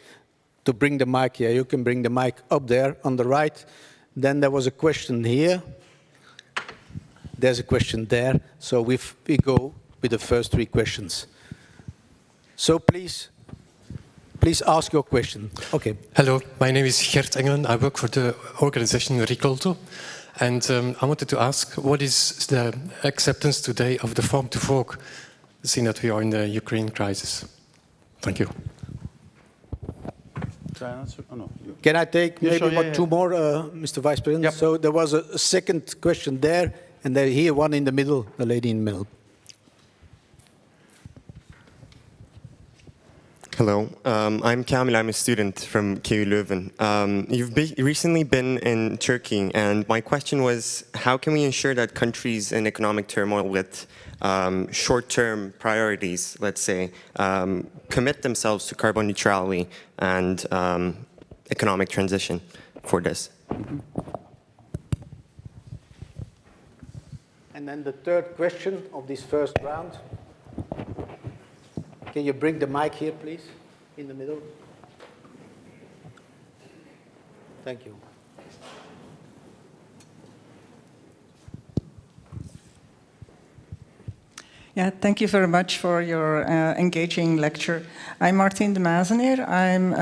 to bring the mic here, you can bring the mic up there on the right. Then there was a question here. There's a question there. So we go with the first three questions. So please ask your question. Okay. Hello, my name is Gert Engelen. I work for the organization Ricolto. And I wanted to ask, what is the acceptance today of the farm to fork, seeing that we are in the Ukraine crisis? Thank you. Can I answer? Oh, no. Can I take maybe sure, two more, Mr. Vice President? Yep. So there was a second question there, and then here one in the middle, the lady in the middle. Hello, I'm Kamil, I'm a student from KU Leuven. You've recently been in Turkey, and my question was, how can we ensure that countries in economic turmoil with short-term priorities, let's say, commit themselves to carbon neutrality and economic transition for this? And then the third question of this first round. Can you bring the mic here, please, in the middle? Thank you. Yeah, thank you very much for your engaging lecture. I'm Martien de Mazeneer. I'm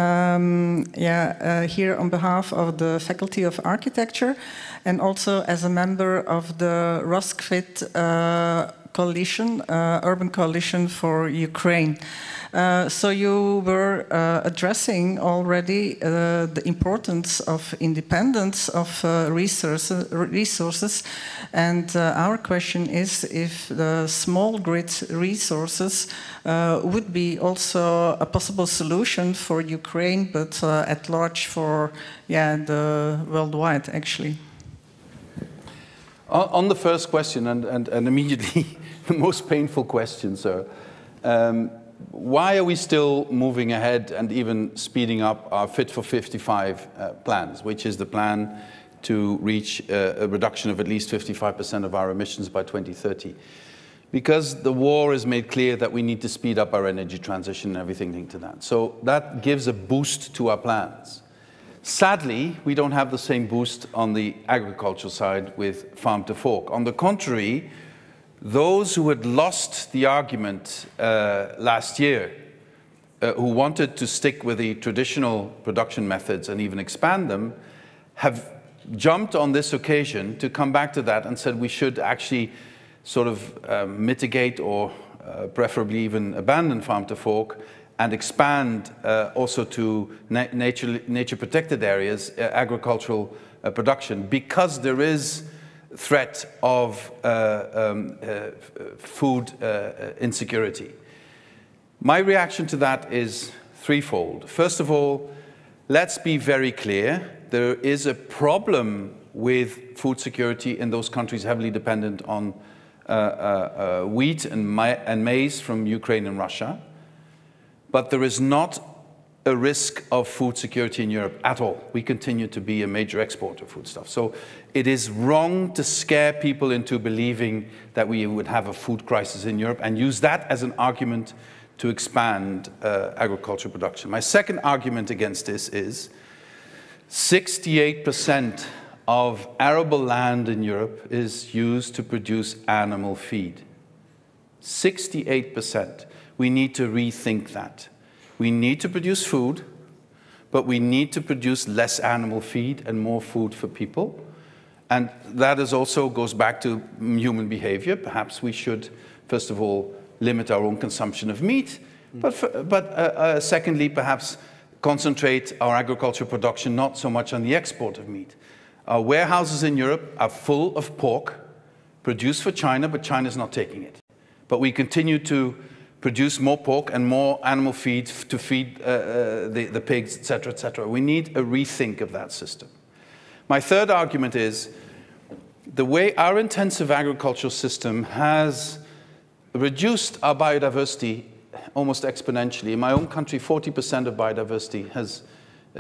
here on behalf of the Faculty of Architecture and also as a member of the Roskvit coalition, urban coalition for Ukraine. So you were addressing already the importance of independence of resources, and our question is if the small grid resources would be also a possible solution for Ukraine, but at large for the worldwide actually. On the first question, and immediately the most painful question, sir, why are we still moving ahead and even speeding up our Fit for 55 plans, which is the plan to reach a reduction of at least 55% of our emissions by 2030? Because the war has made clear that we need to speed up our energy transition and everything linked to that. So that gives a boost to our plans. Sadly, we don't have the same boost on the agricultural side with farm to fork. On the contrary, those who had lost the argument last year, who wanted to stick with the traditional production methods and even expand them, have jumped on this occasion to come back to that and said we should actually sort of mitigate or preferably even abandon farm to fork and expand also to nature-protected areas, agricultural production, because there is threat of food insecurity. My reaction to that is threefold. First of all, let's be very clear. There is a problem with food security in those countries heavily dependent on wheat and maize from Ukraine and Russia. But there is not a risk of food security in Europe at all. We continue to be a major exporter of foodstuffs. So it is wrong to scare people into believing that we would have a food crisis in Europe and use that as an argument to expand agricultural production. My second argument against this is 68% of arable land in Europe is used to produce animal feed. 68%. We need to rethink that. We need to produce food, but we need to produce less animal feed and more food for people. And that is also goes back to human behavior. Perhaps we should, first of all, limit our own consumption of meat, but secondly, perhaps concentrate our agricultural production not so much on the export of meat. Our warehouses in Europe are full of pork produced for China, but China's not taking it. But we continue to produce more pork and more animal feed to feed the pigs, etc., etc. We need a rethink of that system. My third argument is the way our intensive agricultural system has reduced our biodiversity almost exponentially. In my own country, 40% of biodiversity has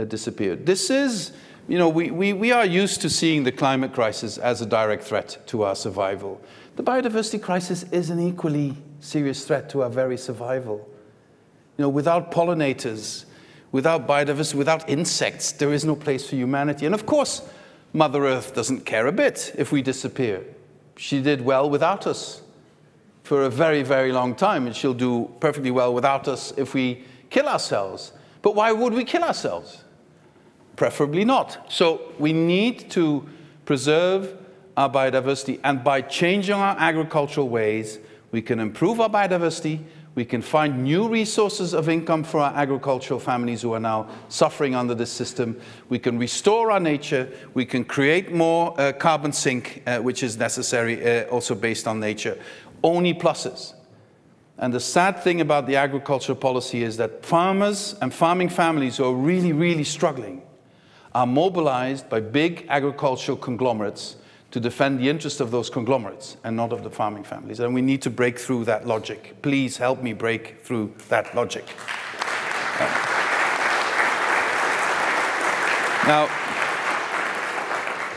disappeared. This is, you know, we are used to seeing the climate crisis as a direct threat to our survival. The biodiversity crisis is an equally serious threat to our very survival. You know, without pollinators, without biodiversity, without insects, there is no place for humanity. And of course, Mother Earth doesn't care a bit if we disappear. She did well without us for a very, very long time, and she'll do perfectly well without us if we kill ourselves. But why would we kill ourselves? Preferably not. So we need to preserve our biodiversity, and by changing our agricultural ways, we can improve our biodiversity, we can find new resources of income for our agricultural families who are now suffering under this system, we can restore our nature, we can create more carbon sink, which is necessary also based on nature. Only pluses. And the sad thing about the agricultural policy is that farmers and farming families who are really, really struggling are mobilized by big agricultural conglomerates to defend the interests of those conglomerates and not of the farming families. And we need to break through that logic. Please help me break through that logic. Now,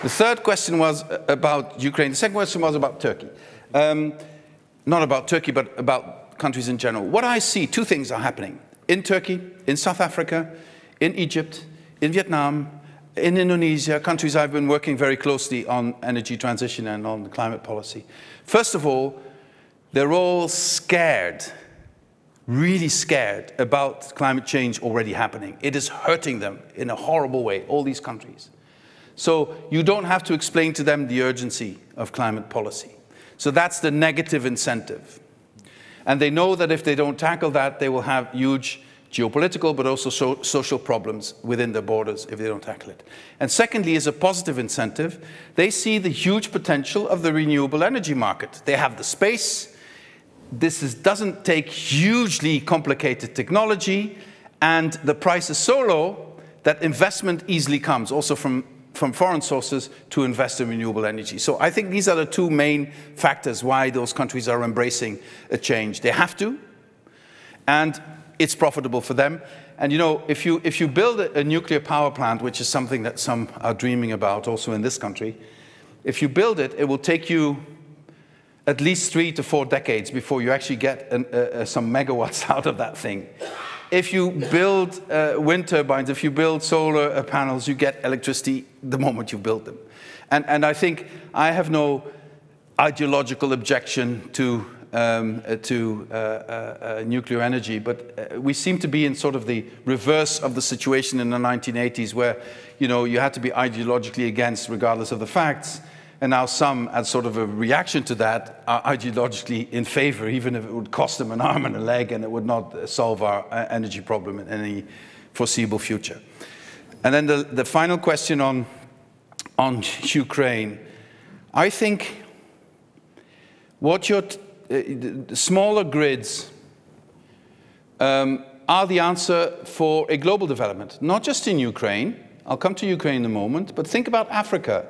the third question was about Ukraine. The second question was about Turkey. Not about Turkey, but about countries in general. What I see, two things are happening. In Turkey, in South Africa, in Egypt, in Vietnam, in Indonesia, countries I've been working very closely on energy transition and on climate policy. First of all, they're all scared, really scared about climate change already happening. It is hurting them in a horrible way, all these countries. So you don't have to explain to them the urgency of climate policy. So that's the negative incentive. And they know that if they don't tackle that, they will have huge geopolitical, but also social problems within their borders if they don't tackle it. And secondly, as a positive incentive, they see the huge potential of the renewable energy market. They have the space. This doesn't take hugely complicated technology, and the price is so low that investment easily comes, also from foreign sources, to invest in renewable energy. So I think these are the two main factors why those countries are embracing a change. They have to, and it's profitable for them. And you know, if you build a nuclear power plant, which is something that some are dreaming about also in this country, if you build it, it will take you at least 3 to 4 decades before you actually get some megawatts out of that thing. If you build wind turbines, if you build solar panels, you get electricity the moment you build them. And I think I have no ideological objection to nuclear energy, but we seem to be in sort of the reverse of the situation in the 1980s, where you had to be ideologically against regardless of the facts, and now some, as sort of a reaction to that, are ideologically in favor, even if it would cost them an arm and a leg and it would not solve our energy problem in any foreseeable future. And then the final question on Ukraine. I think what smaller grids are the answer for a global development, not just in Ukraine. I'll come to Ukraine in a moment, but think about Africa.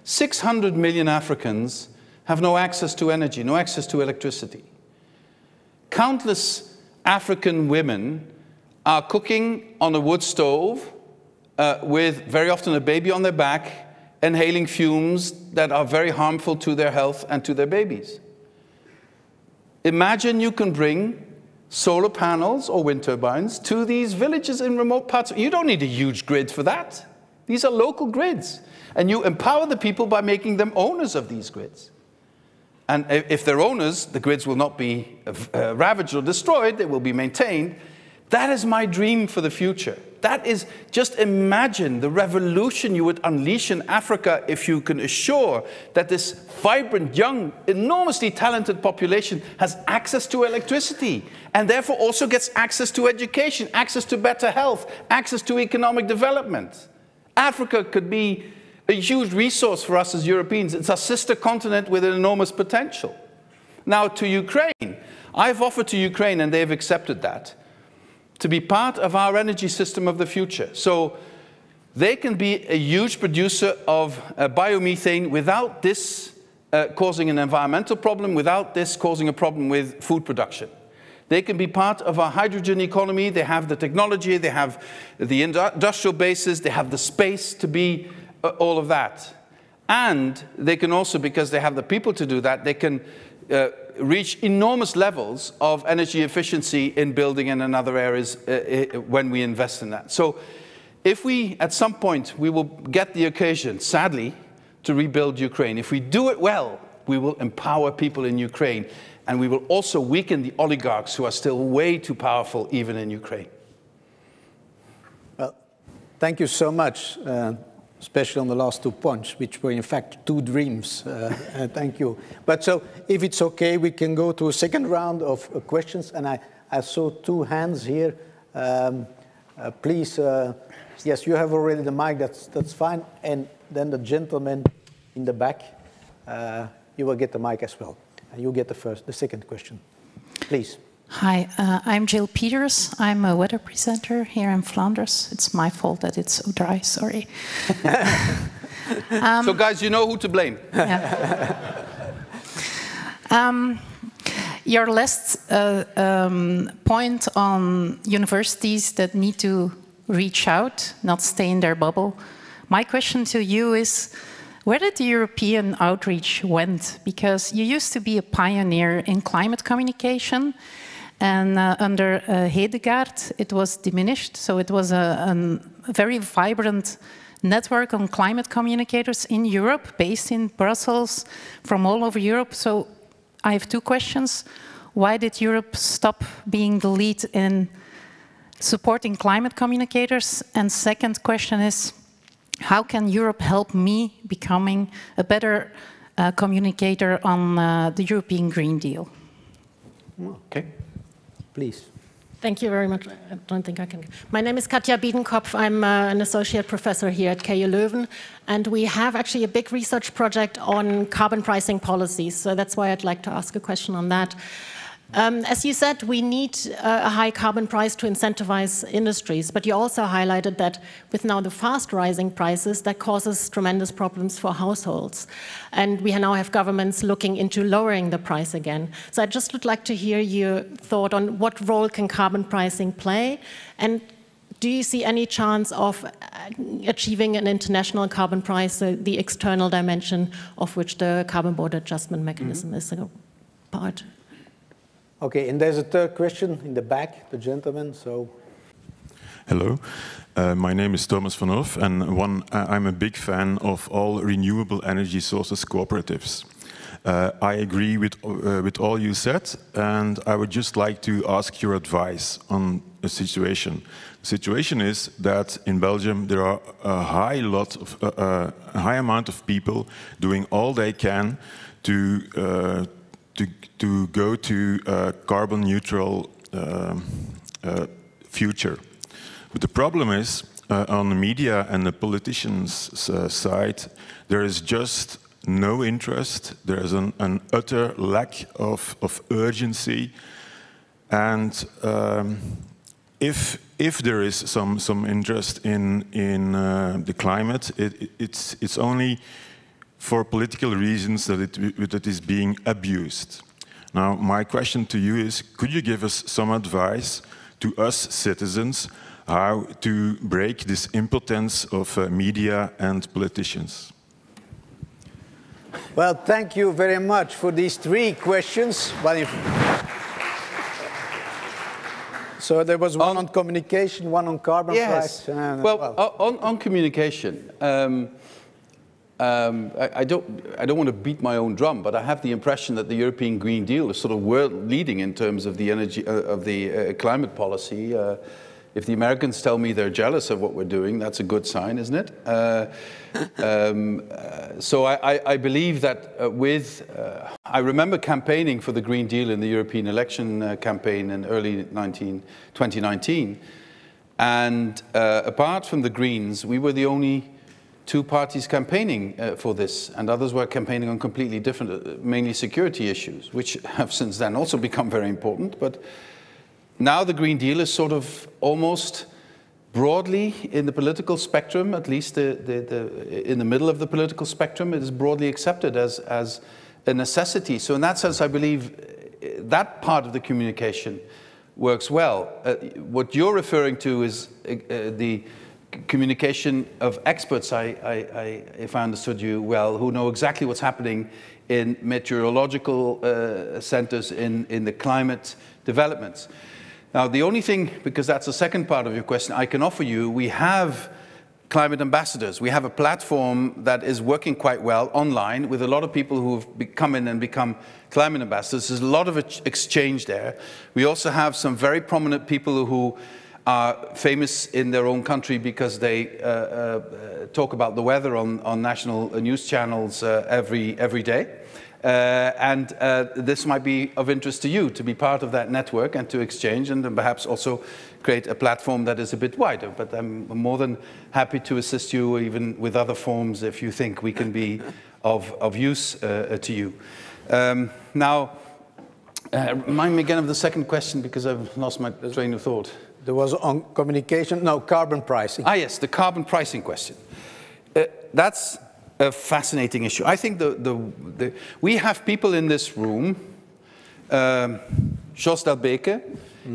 600 million Africans have no access to energy, no access to electricity. Countless African women are cooking on a wood stove with very often a baby on their back, inhaling fumes that are very harmful to their health and to their babies. Imagine you can bring solar panels or wind turbines to these villages in remote parts. You don't need a huge grid for that. These are local grids. And you empower the people by making them owners of these grids. And if they're owners, the grids will not be ravaged or destroyed, they will be maintained. That is my dream for the future. That is, just imagine the revolution you would unleash in Africa if you can assure that this vibrant, young, enormously talented population has access to electricity and therefore also gets access to education, access to better health, access to economic development. Africa could be a huge resource for us as Europeans. It's our sister continent with an enormous potential. Now to Ukraine. I've offered to Ukraine, and they've accepted that, to be part of our energy system of the future. So they can be a huge producer of biomethane without this causing an environmental problem, without this causing a problem with food production. They can be part of our hydrogen economy. They have the technology, they have the industrial bases, they have the space to be all of that. And they can also, because they have the people to do that, they can reach enormous levels of energy efficiency in building and in other areas when we invest in that. So if we, at some point, we will get the occasion, sadly, to rebuild Ukraine. If we do it well, we will empower people in Ukraine, and we will also weaken the oligarchs who are still way too powerful, even in Ukraine. Well, thank you so much, especially on the last 2 points, which were in fact 2 dreams. Thank you. But so, if it's okay, we can go to a second round of questions, and I saw 2 hands here. Please, yes, you have already the mic, that's fine, and then the gentleman in the back, you will get the mic as well. And you get the second question. Please. Hi, I'm Jill Peters. I'm a weather presenter here in Flanders. It's my fault that it's so dry, sorry. So guys, you know who to blame. Yeah. Your last point on universities that need to reach out, not stay in their bubble. My question to you is, where did the European outreach went? Because you used to be a pioneer in climate communication, and under Hedegaard it was diminished. So it was a very vibrant network on climate communicators in Europe, based in Brussels, from all over Europe. So I have 2 questions. Why did Europe stop being the lead in supporting climate communicators? And second question is, how can Europe help me becoming a better communicator on the European Green Deal? Okay, please. Thank you very much. I don't think I can. My name is Katja Biedenkopf. I'm an associate professor here at KU Leuven, and we have actually a big research project on carbon pricing policies. So that's why I'd like to ask a question on that. As you said, we need a high carbon price to incentivize industries, but you also highlighted that with now the fast rising prices, that causes tremendous problems for households. And we now have governments looking into lowering the price again. So I just would like to hear your thought on what role can carbon pricing play, and do you see any chance of achieving an international carbon price, the external dimension of which the carbon border adjustment mechanism is a part? Okay, and there's a third question in the back, the gentleman, so. Hello, my name is Thomas van Hof, and I'm a big fan of all renewable energy sources cooperatives. I agree with all you said, and I would just like to ask your advice on a situation. The situation is that in Belgium there are a high amount of people doing all they can to go to a carbon neutral future. But the problem is, on the media and the politicians' side, there is just no interest. There is an utter lack of urgency. And if there is some interest in the climate, it's only for political reasons that it is being abused. Now, my question to you is, could you give us some advice to us citizens how to break this impotence of media and politicians? Well, thank you very much for these 3 questions. So there was one on communication, one on carbon price. Well, on communication, I don't want to beat my own drum, but I have the impression that the European Green Deal is sort of world leading in terms of the energy, of the climate policy. If the Americans tell me they're jealous of what we're doing, that's a good sign, isn't it? So I believe that I remember campaigning for the Green Deal in the European election campaign in early 2019. And apart from the Greens, we were the only two parties campaigning for this, and others were campaigning on completely different, mainly security issues, which have since then also become very important. But now the Green Deal is sort of almost broadly in the political spectrum, at least in the middle of the political spectrum, it is broadly accepted as a necessity. So in that sense, I believe that part of the communication works well. What you're referring to is the communication of experts, if I understood you well, who know exactly what's happening in meteorological centers in the climate developments. Now, the only thing, because that's the second part of your question, I can offer you, we have climate ambassadors. We have a platform that is working quite well online with a lot of people who have come in and become climate ambassadors. There's a lot of exchange there. We also have some very prominent people who are famous in their own country because they talk about the weather on national news channels every day. And this might be of interest to you, to be part of that network and to exchange and perhaps also create a platform that is a bit wider. But I'm more than happy to assist you even with other forms if you think we can be of use to you. Now, remind me again of the second question because I've lost my train of thought. There was on communication, no, carbon pricing. Ah, yes, the carbon pricing question. That's a fascinating issue. I think we have people in this room, Jos Delbeke,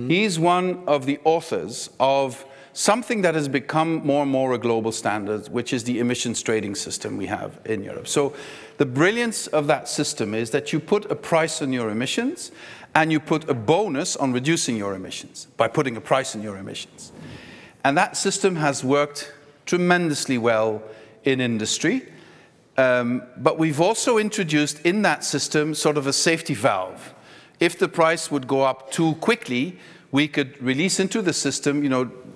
he's one of the authors of something that has become more and more a global standard, which is the emissions trading system we have in Europe. So the brilliance of that system is that you put a price on your emissions and you put a bonus on reducing your emissions by putting a price on your emissions. And that system has worked tremendously well in industry. But we've also introduced in that system sort of a safety valve. If the price would go up too quickly, we could release into the system,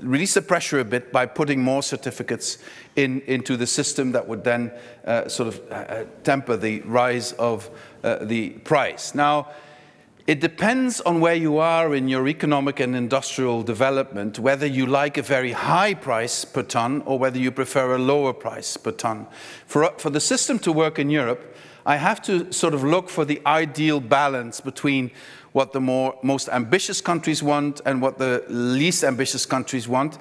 release the pressure a bit by putting more certificates into the system that would then sort of temper the rise of the price. Now, it depends on where you are in your economic and industrial development, whether you like a very high price per ton or whether you prefer a lower price per ton. For the system to work in Europe, I have to sort of look for the ideal balance between what the most ambitious countries want and what the least ambitious countries want.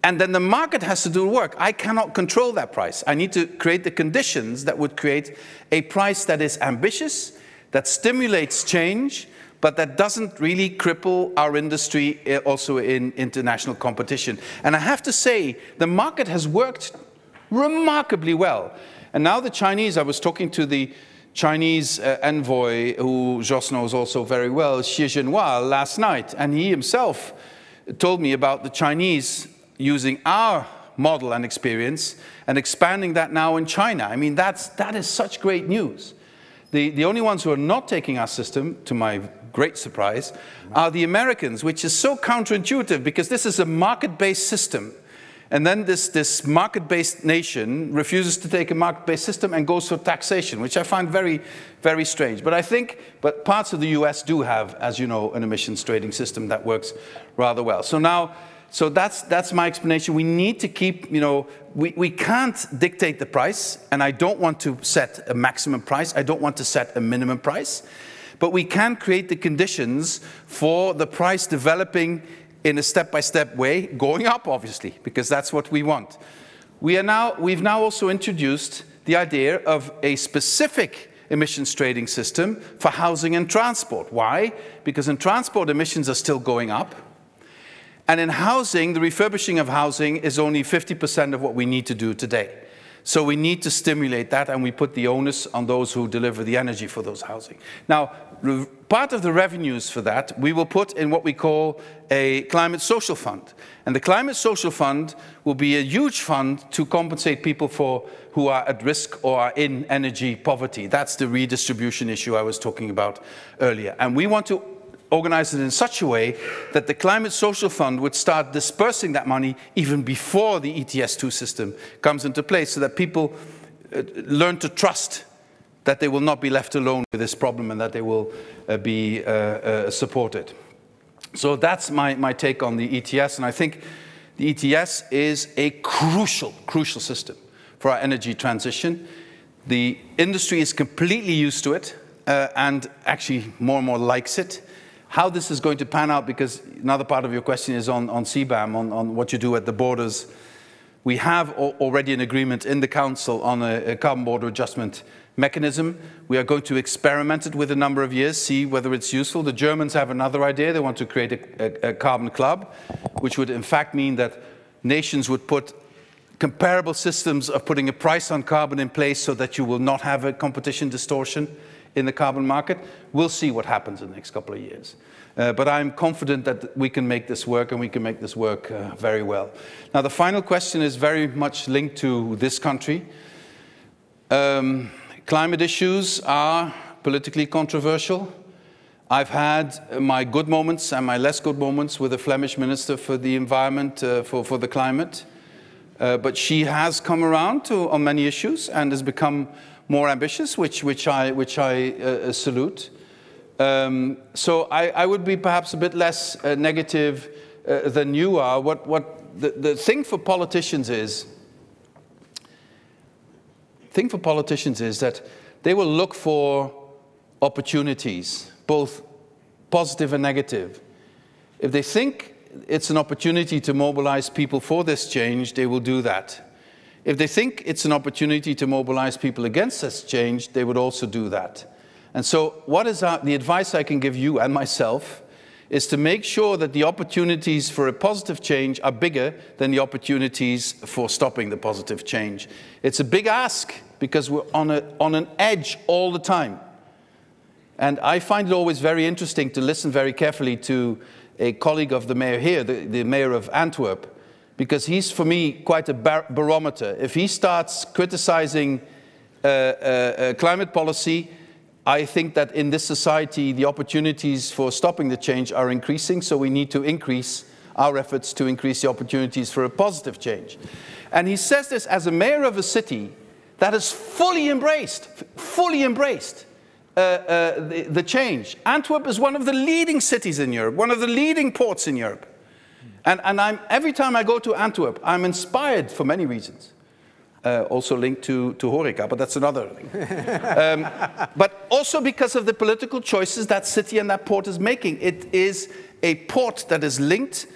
And then the market has to do the work. I cannot control that price. I need to create the conditions that would create a price that is ambitious, that stimulates change, but that doesn't really cripple our industry also in international competition. And I have to say, the market has worked remarkably well. And now the Chinese, I was talking to the Chinese envoy, who Jos knows also very well, Xi Jinping, last night, and he himself told me about the Chinese using our model and experience and expanding that now in China. I mean, that is such great news. The only ones who are not taking our system, to my great surprise, are the Americans, which is so counterintuitive because this is a market-based system. And then this market-based nation refuses to take a market-based system and goes for taxation, which I find very, very strange. But parts of the US do have, as you know, an emissions trading system that works rather well. So that's my explanation. We need to keep, we can't dictate the price, and I don't want to set a maximum price. I don't want to set a minimum price. But we can create the conditions for the price developing in a step-by-step way, going up, obviously, because that's what we want. We've now also introduced the idea of a specific emissions trading system for housing and transport. Why? Because in transport, emissions are still going up. And in housing, the refurbishing of housing is only 50% of what we need to do today. So we need to stimulate that, and we put the onus on those who deliver the energy for those housing. Now, part of the revenues for that, we will put in what we call a climate social fund. And the climate social fund will be a huge fund to compensate people who are at risk or are in energy poverty. That's the redistribution issue I was talking about earlier. And we want to organize it in such a way that the climate social fund would start dispersing that money even before the ETS2 system comes into place, so that people learn to trust that they will not be left alone with this problem and that they will be supported. So that's my take on the ETS, and I think the ETS is a crucial system for our energy transition. The industry is completely used to it and actually more and more likes it. How this is going to pan out, because another part of your question is on CBAM, on what you do at the borders. We have already an agreement in the Council on a carbon border adjustment mechanism. We are going to experiment it with a number of years, see whether it's useful. The Germans have another idea. They want to create a carbon club, which would in fact mean that nations would put comparable systems of putting a price on carbon in place so that you will not have a competition distortion in the carbon market. We'll see what happens in the next couple of years. But I'm confident that we can make this work, and we can make this work very well. Now, the final question is very much linked to this country. Climate issues are politically controversial. I've had my good moments and my less good moments with the Flemish Minister for the Environment, for the climate. But she has come around on many issues and has become more ambitious, which I salute. So I would be perhaps a bit less negative than you are. The thing for politicians is, that they will look for opportunities, both positive and negative. If they think it's an opportunity to mobilize people for this change, they will do that. If they think it's an opportunity to mobilize people against this change, they would also do that. And so what is the advice I can give you and myself is to make sure that the opportunities for a positive change are bigger than the opportunities for stopping the positive change. It's a big ask, because we're on an edge all the time. And I find it always very interesting to listen very carefully to a colleague of the mayor here, the mayor of Antwerp, because he's, for me, quite a barometer. If he starts criticizing climate policy, I think that in this society, the opportunities for stopping the change are increasing, so we need to increase our efforts to increase the opportunities for a positive change. And he says this as a mayor of a city that has fully embraced the change. Antwerp is one of the leading cities in Europe, one of the leading ports in Europe. And every time I go to Antwerp, I'm inspired for many reasons. Also linked to Horeca, but that's another thing. But also because of the political choices that city and that port is making. It is a port that is linked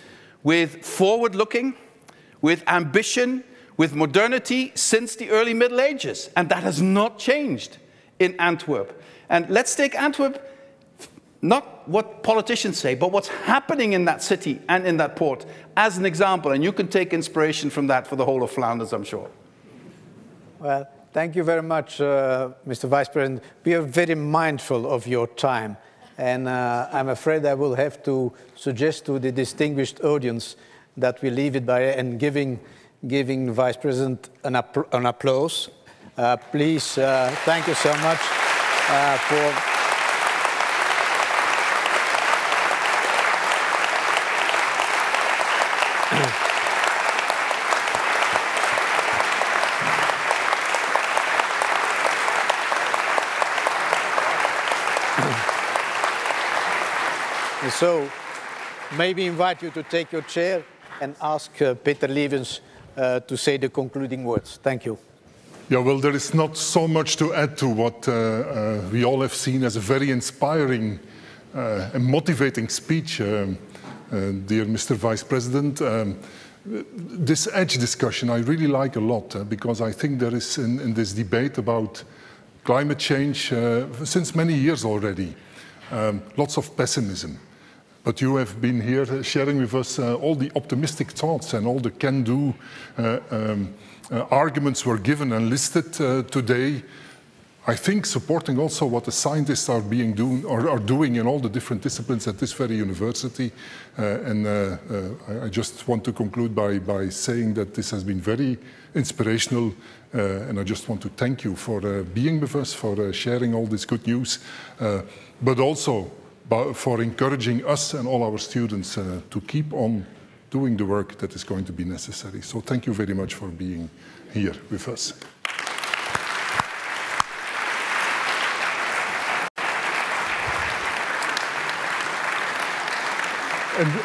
with forward-looking, with ambition, with modernity since the early Middle Ages. And that has not changed in Antwerp. And let's take Antwerp, not what politicians say, but what's happening in that city and in that port as an example. And you can take inspiration from that for the whole of Flanders, I'm sure. Well, thank you very much, Mr. Vice President. We are very mindful of your time. And I'm afraid I will have to suggest to the distinguished audience that we leave it by and giving Vice President an applause. Please, thank you so much for... So, maybe invite you to take your chair and ask Peter Lievens to say the concluding words. Thank you. Yeah, well, there is not so much to add to what we all have seen as a very inspiring and motivating speech, dear Mr. Vice President. This edge discussion I really like a lot because I think there is in this debate about climate change since many years already, lots of pessimism. But you have been here sharing with us all the optimistic thoughts and all the can-do arguments were given and listed today. I think supporting also what the scientists are doing in all the different disciplines at this very university. I just want to conclude by saying that this has been very inspirational, and I just want to thank you for being with us, for sharing all this good news, but also for encouraging us and all our students to keep on doing the work that is going to be necessary. So thank you very much for being here with us.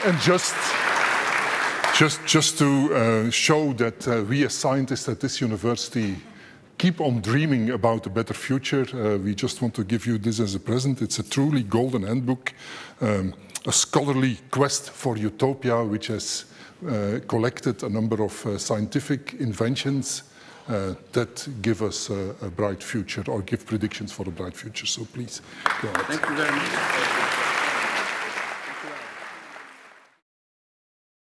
And just to show that we as scientists at this university keep on dreaming about a better future, we just want to give you this as a present. It's a truly golden handbook, a scholarly quest for utopia, which has collected a number of scientific inventions that give us a bright future, or give predictions for a bright future. So please go ahead. Thank you very much.